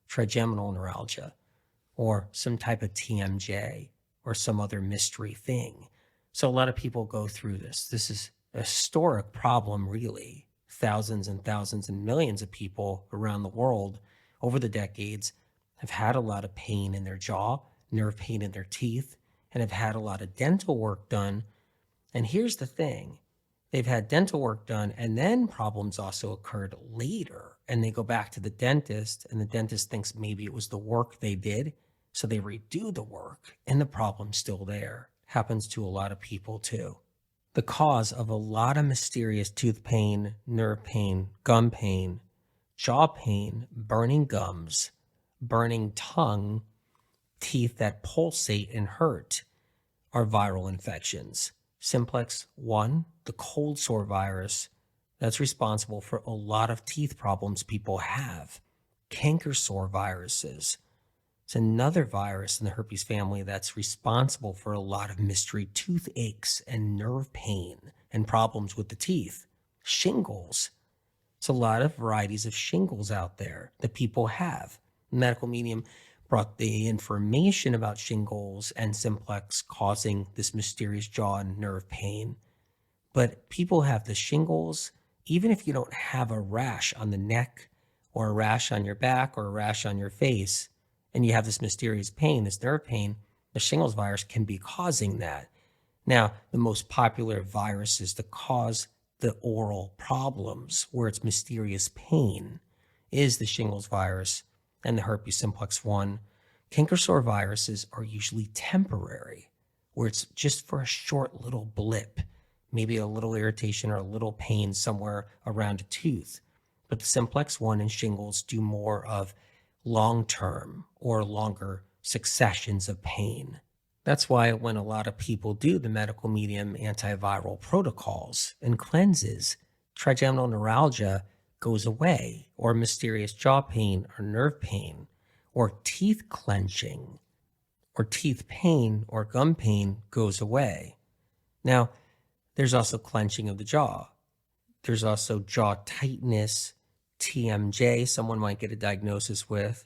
trigeminal neuralgia, or some type of TMJ or some other mystery thing. So a lot of people go through this. This is a historic problem, really. Thousands and thousands and millions of people around the world over the decades have had a lot of pain in their jaw, nerve pain in their teeth, and have had a lot of dental work done. And here's the thing. They've had dental work done, and then problems also occurred later. And they go back to the dentist, and the dentist thinks maybe it was the work they did. So they redo the work, and the problem's still there. Happens to a lot of people too. The cause of a lot of mysterious tooth pain, nerve pain, gum pain, jaw pain, burning gums, burning tongue, teeth that pulsate and hurt are viral infections. Simplex 1, the cold sore virus, that's responsible for a lot of teeth problems people have. Canker sore viruses. It's another virus in the herpes family that's responsible for a lot of mystery toothaches and nerve pain and problems with the teeth. Shingles. It's a lot of varieties of shingles out there that people have. The medical medium brought the information about shingles and simplex causing this mysterious jaw and nerve pain. But people have the shingles, even if you don't have a rash on the neck or a rash on your back or a rash on your face, and you have this mysterious pain, this nerve pain, the shingles virus can be causing that. Now, the most popular viruses to cause the oral problems where it's mysterious pain is the shingles virus and the herpes simplex 1. Canker sore viruses are usually temporary, where it's just for a short little blip, maybe a little irritation or a little pain somewhere around a tooth. But the simplex 1 and shingles do more of long-term or longer successions of pain. That's why when a lot of people do the medical medium antiviral protocols and cleanses, trigeminal neuralgia goes away, or mysterious jaw pain or nerve pain, or teeth clenching, or teeth pain or gum pain goes away. Now, there's also clenching of the jaw. There's also jaw tightness, TMJ, someone might get a diagnosis with,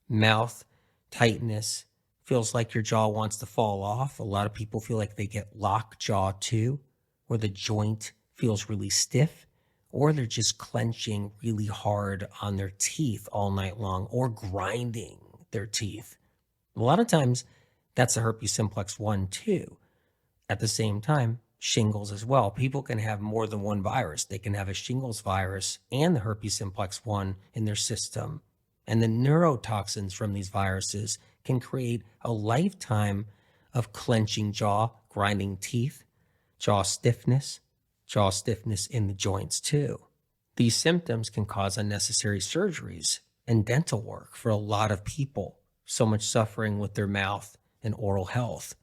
mouth tightness, feels like your jaw wants to fall off. A lot of people feel like they get lock jaw too, where the joint feels really stiff, or they're just clenching really hard on their teeth all night long, or grinding their teeth. A lot of times, that's a herpes simplex 1 too. At the same time, shingles as well. People can have more than one virus. They can have a shingles virus and the herpes simplex 1 in their system. And the neurotoxins from these viruses can create a lifetime of clenching jaw, grinding teeth, jaw stiffness in the joints too. These symptoms can cause unnecessary surgeries and dental work for a lot of people. So much suffering with their mouth and oral health.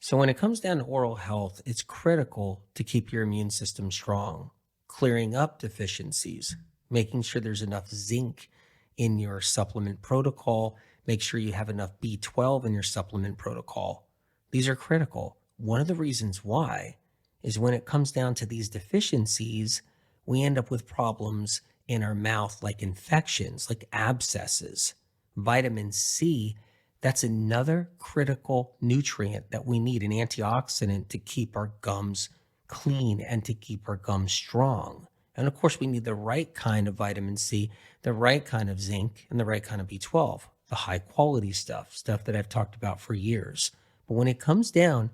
So when it comes down to oral health, it's critical to keep your immune system strong, clearing up deficiencies, making sure there's enough zinc in your supplement protocol. Make sure you have enough B12 in your supplement protocol. These are critical. One of the reasons why is when it comes down to these deficiencies, we end up with problems in our mouth like infections, like abscesses. Vitamin C, that's another critical nutrient that we need, an antioxidant to keep our gums clean and to keep our gums strong. And of course, we need the right kind of vitamin C, the right kind of zinc, and the right kind of B12, the high quality stuff that I've talked about for years. But when it comes down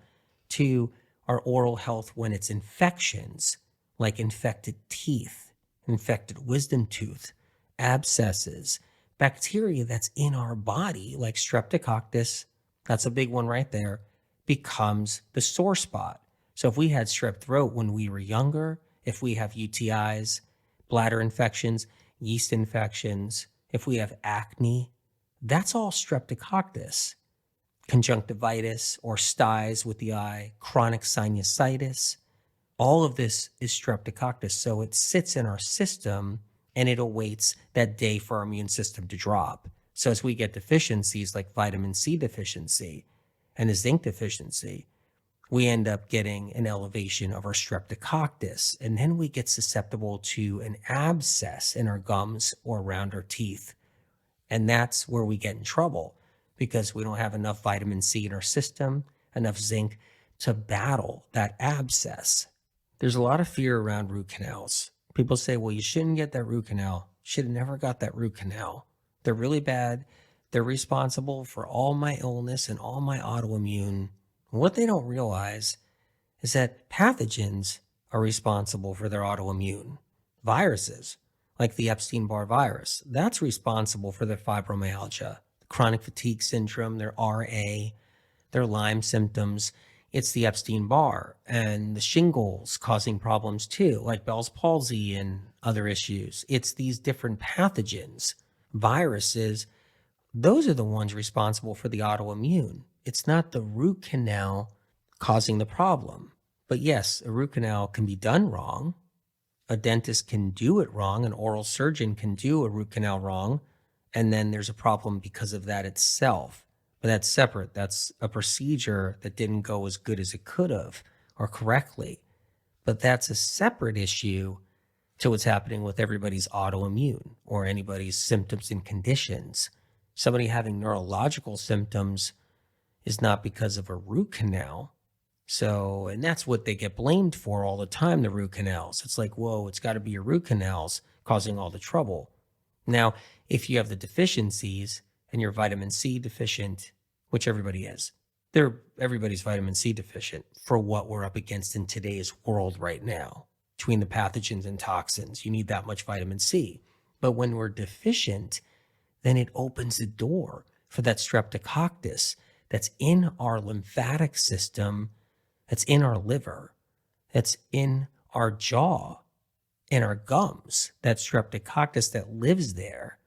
to our oral health, when it's infections, like infected teeth, infected wisdom tooth, abscesses, bacteria that's in our body, like streptococcus, that's a big one right there, becomes the sore spot. So if we had strep throat when we were younger, if we have UTIs, bladder infections, yeast infections, if we have acne, that's all streptococcus. Conjunctivitis or styes with the eye, chronic sinusitis, all of this is streptococcus. So it sits in our system and it awaits that day for our immune system to drop. So as we get deficiencies like vitamin C deficiency and a zinc deficiency, we end up getting an elevation of our streptococcus, and then we get susceptible to an abscess in our gums or around our teeth. And that's where we get in trouble because we don't have enough vitamin C in our system, enough zinc to battle that abscess. There's a lot of fear around root canals. People say, well, you shouldn't get that root canal. Should have never got that root canal. They're really bad. They're responsible for all my illness and all my autoimmune. What they don't realize is that pathogens are responsible for their autoimmune. Viruses, like the Epstein-Barr virus, that's responsible for their fibromyalgia, chronic fatigue syndrome, their RA, their Lyme symptoms. It's the Epstein-Barr and the shingles causing problems too, like Bell's palsy and other issues. It's these different pathogens, viruses. Those are the ones responsible for the autoimmune. It's not the root canal causing the problem. But yes, a root canal can be done wrong. A dentist can do it wrong. An oral surgeon can do a root canal wrong. And then there's a problem because of that itself. But that's separate. That's a procedure that didn't go as good as it could have or correctly. But that's a separate issue to what's happening with everybody's autoimmune or anybody's symptoms and conditions. Somebody having neurological symptoms is not because of a root canal. So, and that's what they get blamed for all the time, the root canals. It's like, whoa, it's got to be your root canals causing all the trouble. Now, if you have the deficiencies and you're vitamin C deficient, which everybody is, everybody's vitamin C deficient for what we're up against in today's world right now. Between the pathogens and toxins, you need that much vitamin C. But when we're deficient, then it opens the door for that streptococcus that's in our lymphatic system, that's in our liver, that's in our jaw, in our gums, that streptococcus that lives there.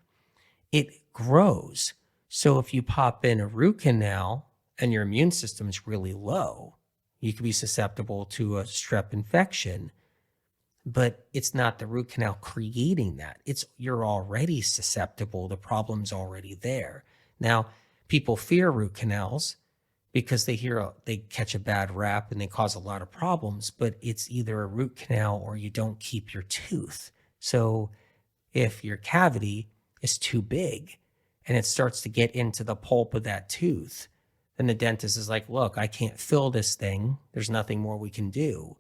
It grows. So if you pop in a root canal and your immune system is really low, you could be susceptible to a strep infection. But it's not the root canal creating that. You're already susceptible. The problem's already there. Now, people fear root canals because they catch a bad rap and they cause a lot of problems, but it's either a root canal or you don't keep your tooth. So if your cavity is too big and it starts to get into the pulp of that tooth, then the dentist is like, look, I can't fill this thing. There's nothing more we can do.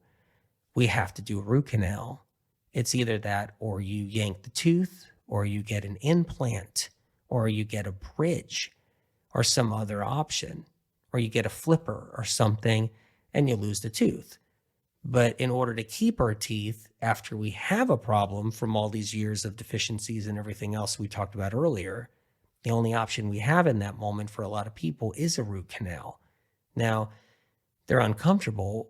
We have to do a root canal. It's either that or you yank the tooth or you get an implant or you get a bridge or some other option, or you get a flipper or something and you lose the tooth. But in order to keep our teeth after we have a problem from all these years of deficiencies and everything else we talked about earlier, the only option we have in that moment for a lot of people is a root canal. Now, they're uncomfortable.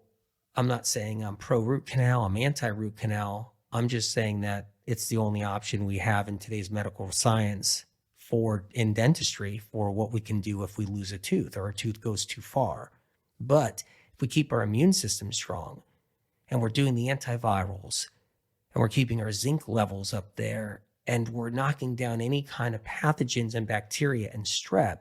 I'm not saying I'm pro-root canal, I'm anti-root canal. I'm just saying that it's the only option we have in today's medical science in dentistry for what we can do if we lose a tooth or a tooth goes too far. But if we keep our immune system strong and we're doing the antivirals and we're keeping our zinc levels up there and we're knocking down any kind of pathogens and bacteria and strep,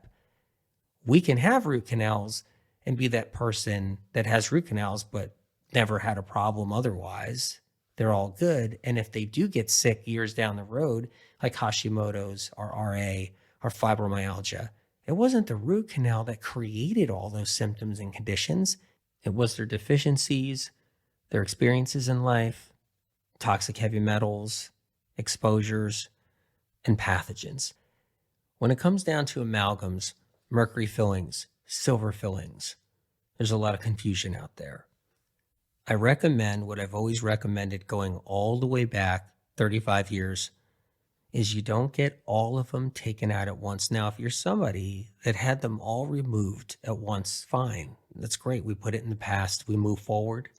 we can have root canals and be that person that has root canals but never had a problem otherwise. They're all good. And if they do get sick years down the road, like Hashimoto's or RA or fibromyalgia, it wasn't the root canal that created all those symptoms and conditions. It was their deficiencies, their experiences in life, toxic heavy metals, exposures, and pathogens. When it comes down to amalgams, mercury fillings, silver fillings, there's a lot of confusion out there. I recommend what I've always recommended going all the way back 35 years is you don't get all of them taken out at once. Now, if you're somebody that had them all removed at once, fine. That's great. We put it in the past. We move forward.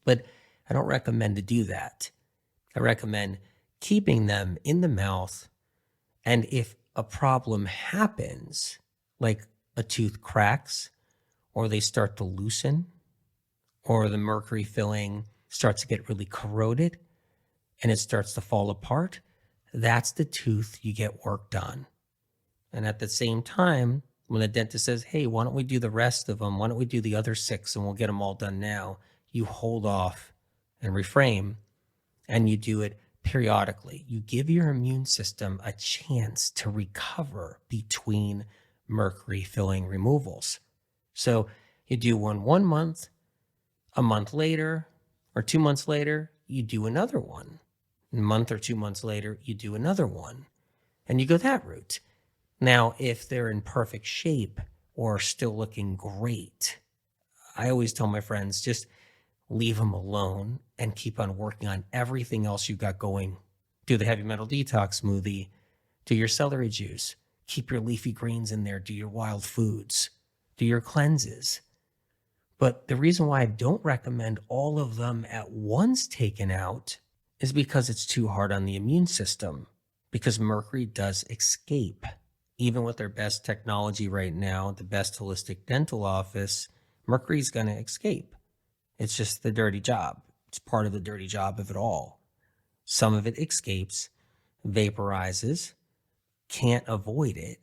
But I don't recommend to do that. I recommend keeping them in the mouth. And if a problem happens, like a tooth cracks or they start to loosen, or the mercury filling starts to get really corroded and it starts to fall apart, that's the tooth you get worked on. And at the same time, When the dentist says, hey, why don't we do the rest of them? Why don't we do the other 6 and we'll get them all done now? You hold off and reframe, and you do it periodically. You give your immune system a chance to recover between mercury filling removals. So you do one month, a month later, or 2 months later, you do another one. A month or 2 months later, you do another one. And you go that route. Now, if they're in perfect shape or still looking great, I always tell my friends, just leave them alone and keep on working on everything else you got going. Do the heavy metal detox smoothie, do your celery juice, keep your leafy greens in there, do your wild foods, do your cleanses. But the reason why I don't recommend all of them at once taken out is because it's too hard on the immune system, because mercury does escape. Even with their best technology right now, the best holistic dental office, mercury's going to escape. It's just the dirty job. It's part of the dirty job of it all. Some of it escapes, vaporizes, can't avoid it.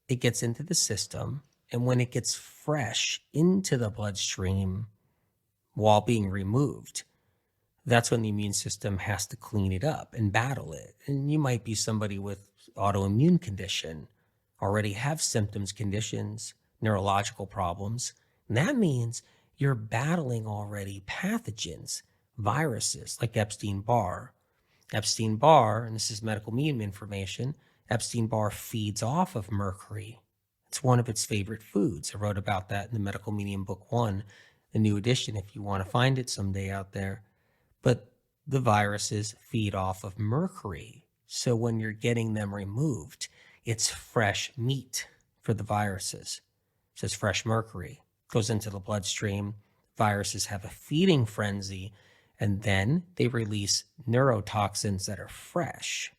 It gets into the system. And when it gets fresh into the bloodstream while being removed, that's when the immune system has to clean it up and battle it. And you might be somebody with autoimmune condition, already have symptoms, conditions, neurological problems. And that means you're battling already pathogens, viruses like Epstein-Barr. Epstein-Barr, and this is medical meme information, Epstein-Barr feeds off of mercury. It's one of its favorite foods. I wrote about that in the Medical Medium Book 1, the new edition, if you want to find it someday out there. But the viruses feed off of mercury. So when you're getting them removed, it's fresh meat for the viruses. It says fresh mercury. Goes into the bloodstream. Viruses have a feeding frenzy, and then they release neurotoxins that are fresh.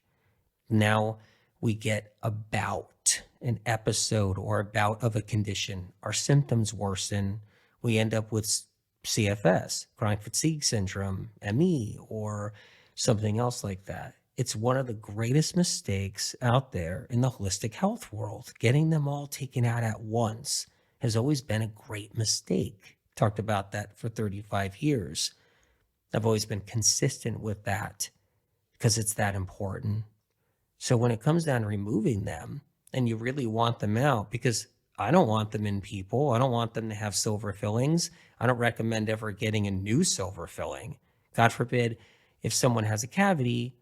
Now we get a bout, an episode or a bout of a condition. Our symptoms worsen. We end up with CFS, chronic fatigue syndrome, ME, or something else like that. It's one of the greatest mistakes out there in the holistic health world. Getting them all taken out at once has always been a great mistake. Talked about that for 35 years. I've always been consistent with that because it's that important. So when it comes down to removing them and you really want them out, because I don't want them in people, I don't want them to have silver fillings. I don't recommend ever getting a new silver filling. God forbid, if someone has a cavity,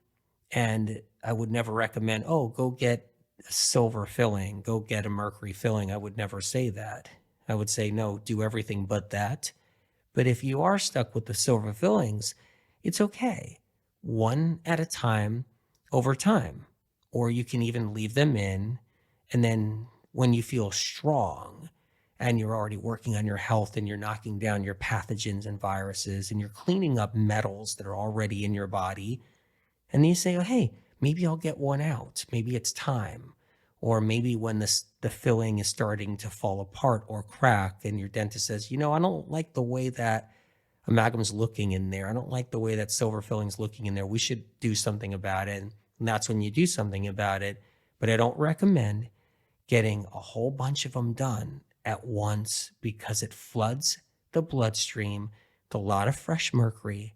and I would never recommend, oh, go get a silver filling, go get a mercury filling. I would never say that. I would say, no, do everything but that. But if you are stuck with the silver fillings, it's okay. One at a time, over time. Or you can even leave them in, and then when you feel strong and you're already working on your health and you're knocking down your pathogens and viruses and you're cleaning up metals that are already in your body, and then you say, oh, hey, maybe I'll get one out. Maybe it's time. Or maybe when the filling is starting to fall apart or crack and your dentist says, I don't like the way that amalgam's looking in there. I don't like the way that silver filling's looking in there. We should do something about it. And that's when you do something about it. But I don't recommend getting a whole bunch of them done at once because it floods the bloodstream with a lot of fresh mercury,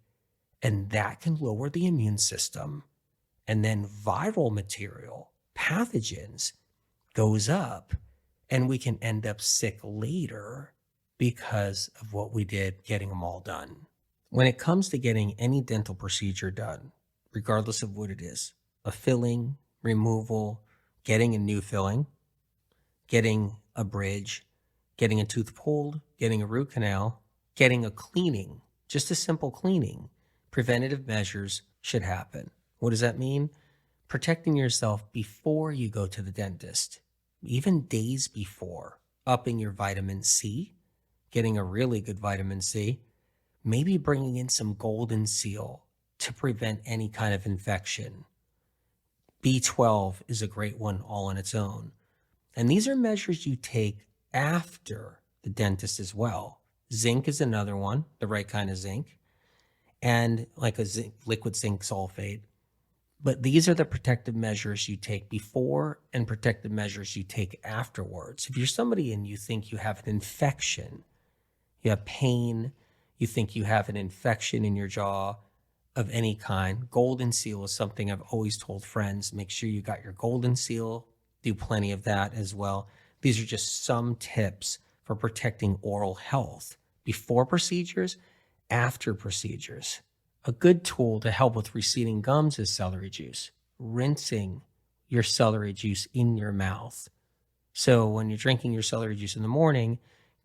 and that can lower the immune system. And then viral material, pathogens, goes up, and we can end up sick later because of what we did getting them all done. When it comes to getting any dental procedure done, regardless of what it is, a filling, removal, getting a new filling, getting a bridge, getting a tooth pulled, getting a root canal, getting a cleaning, just a simple cleaning, preventative measures should happen. What does that mean? Protecting yourself before you go to the dentist, even days before, upping your vitamin C, getting a really good vitamin C, maybe bringing in some golden seal to prevent any kind of infection. B12 is a great one all on its own. And these are measures you take after the dentist as well. Zinc is another one, the right kind of zinc, and like a liquid zinc sulfate. But these are the protective measures you take before and protective measures you take afterwards. If you're somebody and you think you have an infection, you have pain, you think you have an infection in your jaw of any kind, golden seal is something I've always told friends. Make sure you got your golden seal. Do plenty of that as well. These are just some tips for protecting oral health before procedures, after procedures. A good tool to help with receding gums is celery juice. Rinsing your celery juice in your mouth. So when you're drinking your celery juice in the morning,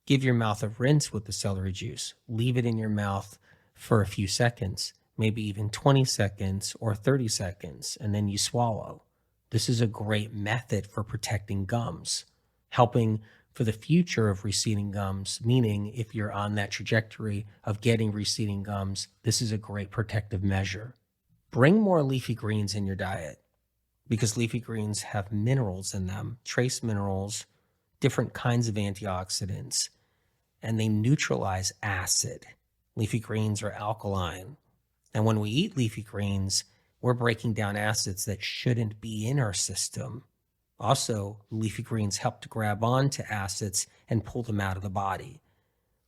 give your mouth a rinse with the celery juice. Leave it in your mouth for a few seconds, maybe even 20 seconds or 30 seconds, and then you swallow. This is a great method for protecting gums, helping for the future of receding gums, meaning if you're on that trajectory of getting receding gums, this is a great protective measure. Bring more leafy greens in your diet because leafy greens have minerals in them, trace minerals, different kinds of antioxidants, and they neutralize acid. Leafy greens are alkaline. And when we eat leafy greens, we're breaking down acids that shouldn't be in our system. Also, leafy greens help to grab onto acids and pull them out of the body.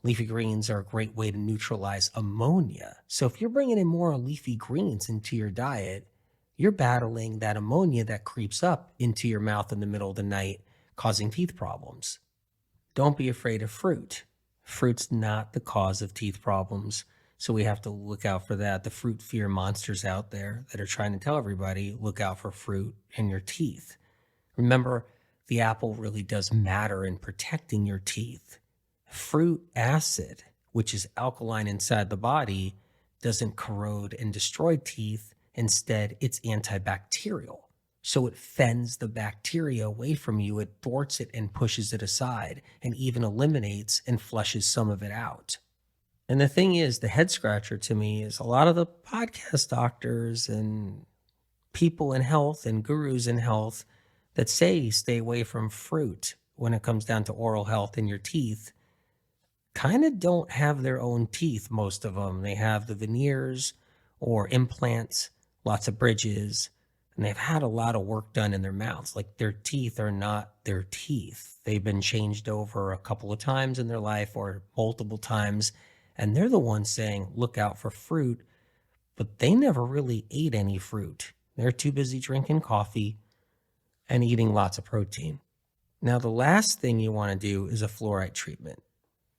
Leafy greens are a great way to neutralize ammonia. So if you're bringing in more leafy greens into your diet, you're battling that ammonia that creeps up into your mouth in the middle of the night, causing teeth problems. Don't be afraid of fruit. Fruit's not the cause of teeth problems, so we have to look out for that. The fruit fear monsters out there that are trying to tell everybody, look out for fruit in your teeth. Remember, the apple really does matter in protecting your teeth. Fruit acid, which is alkaline inside the body, doesn't corrode and destroy teeth. Instead, it's antibacterial. So it fends the bacteria away from you, it thwarts it and pushes it aside, and even eliminates and flushes some of it out. And the thing is, the head scratcher to me is a lot of the podcast doctors and people in health and gurus in health that say stay away from fruit when it comes down to oral health in your teeth kind of don't have their own teeth, most of them. They have the veneers or implants, lots of bridges, and they've had a lot of work done in their mouths. Like their teeth are not their teeth. They've been changed over a couple of times in their life or multiple times, and they're the ones saying, look out for fruit, but they never really ate any fruit. They're too busy drinking coffee and eating lots of protein. Now, the last thing you want to do is a fluoride treatment.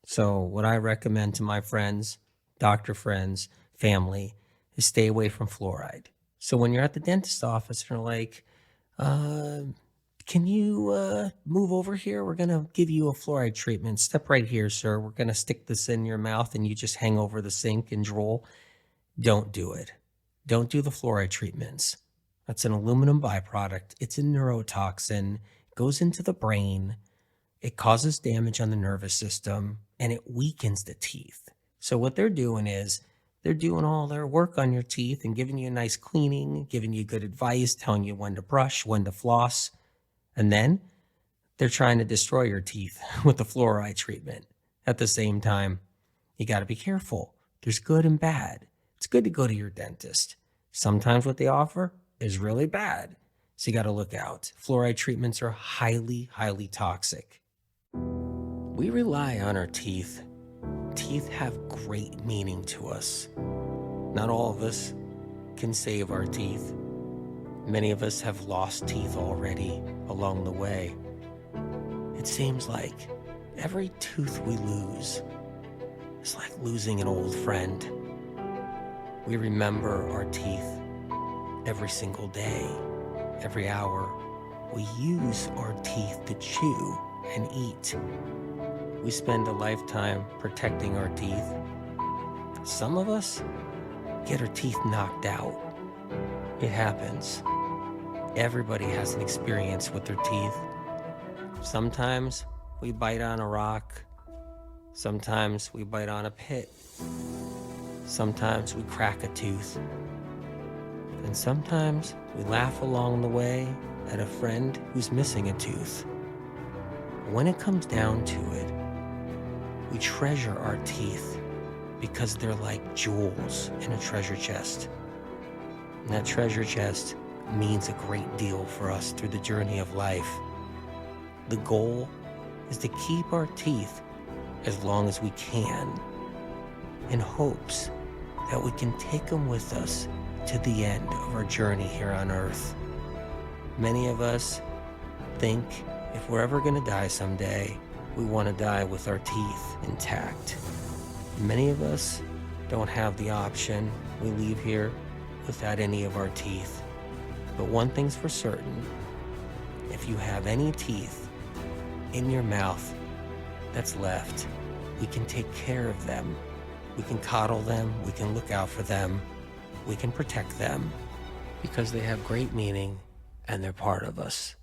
So what I recommend to my friends, doctor friends, family, is stay away from fluoride. So when you're at the dentist office, you're like, can you move over here? We're going to give you a fluoride treatment. Step right here, sir. We're going to stick this in your mouth and you just hang over the sink and drool. Don't do it. Don't do the fluoride treatments. That's an aluminum byproduct. It's a neurotoxin. It goes into the brain. It causes damage on the nervous system and it weakens the teeth. So what they're doing is they're doing all their work on your teeth and giving you a nice cleaning, giving you good advice, telling you when to brush, when to floss. And then they're trying to destroy your teeth with the fluoride treatment. At the same time, you got to be careful. There's good and bad. It's good to go to your dentist. Sometimes what they offer is really bad. So you got to look out. Fluoride treatments are highly, highly toxic. We rely on our teeth. Teeth have great meaning to us. Not all of us can save our teeth. Many of us have lost teeth already along the way. It seems like every tooth we lose is like losing an old friend. We remember our teeth every single day, every hour. We use our teeth to chew and eat. We spend a lifetime protecting our teeth. Some of us get our teeth knocked out. It happens. Everybody has an experience with their teeth. Sometimes we bite on a rock. Sometimes we bite on a pit. Sometimes we crack a tooth. And sometimes we laugh along the way at a friend who's missing a tooth. When it comes down to it, we treasure our teeth because they're like jewels in a treasure chest. And that treasure chest means a great deal for us through the journey of life. The goal is to keep our teeth as long as we can, in hopes that we can take them with us to the end of our journey here on Earth. Many of us think if we're ever going to die someday, we want to die with our teeth intact. Many of us don't have the option. We leave here without any of our teeth. But one thing's for certain, if you have any teeth in your mouth that's left, we can take care of them. We can coddle them, we can look out for them, we can protect them, because they have great meaning and they're part of us.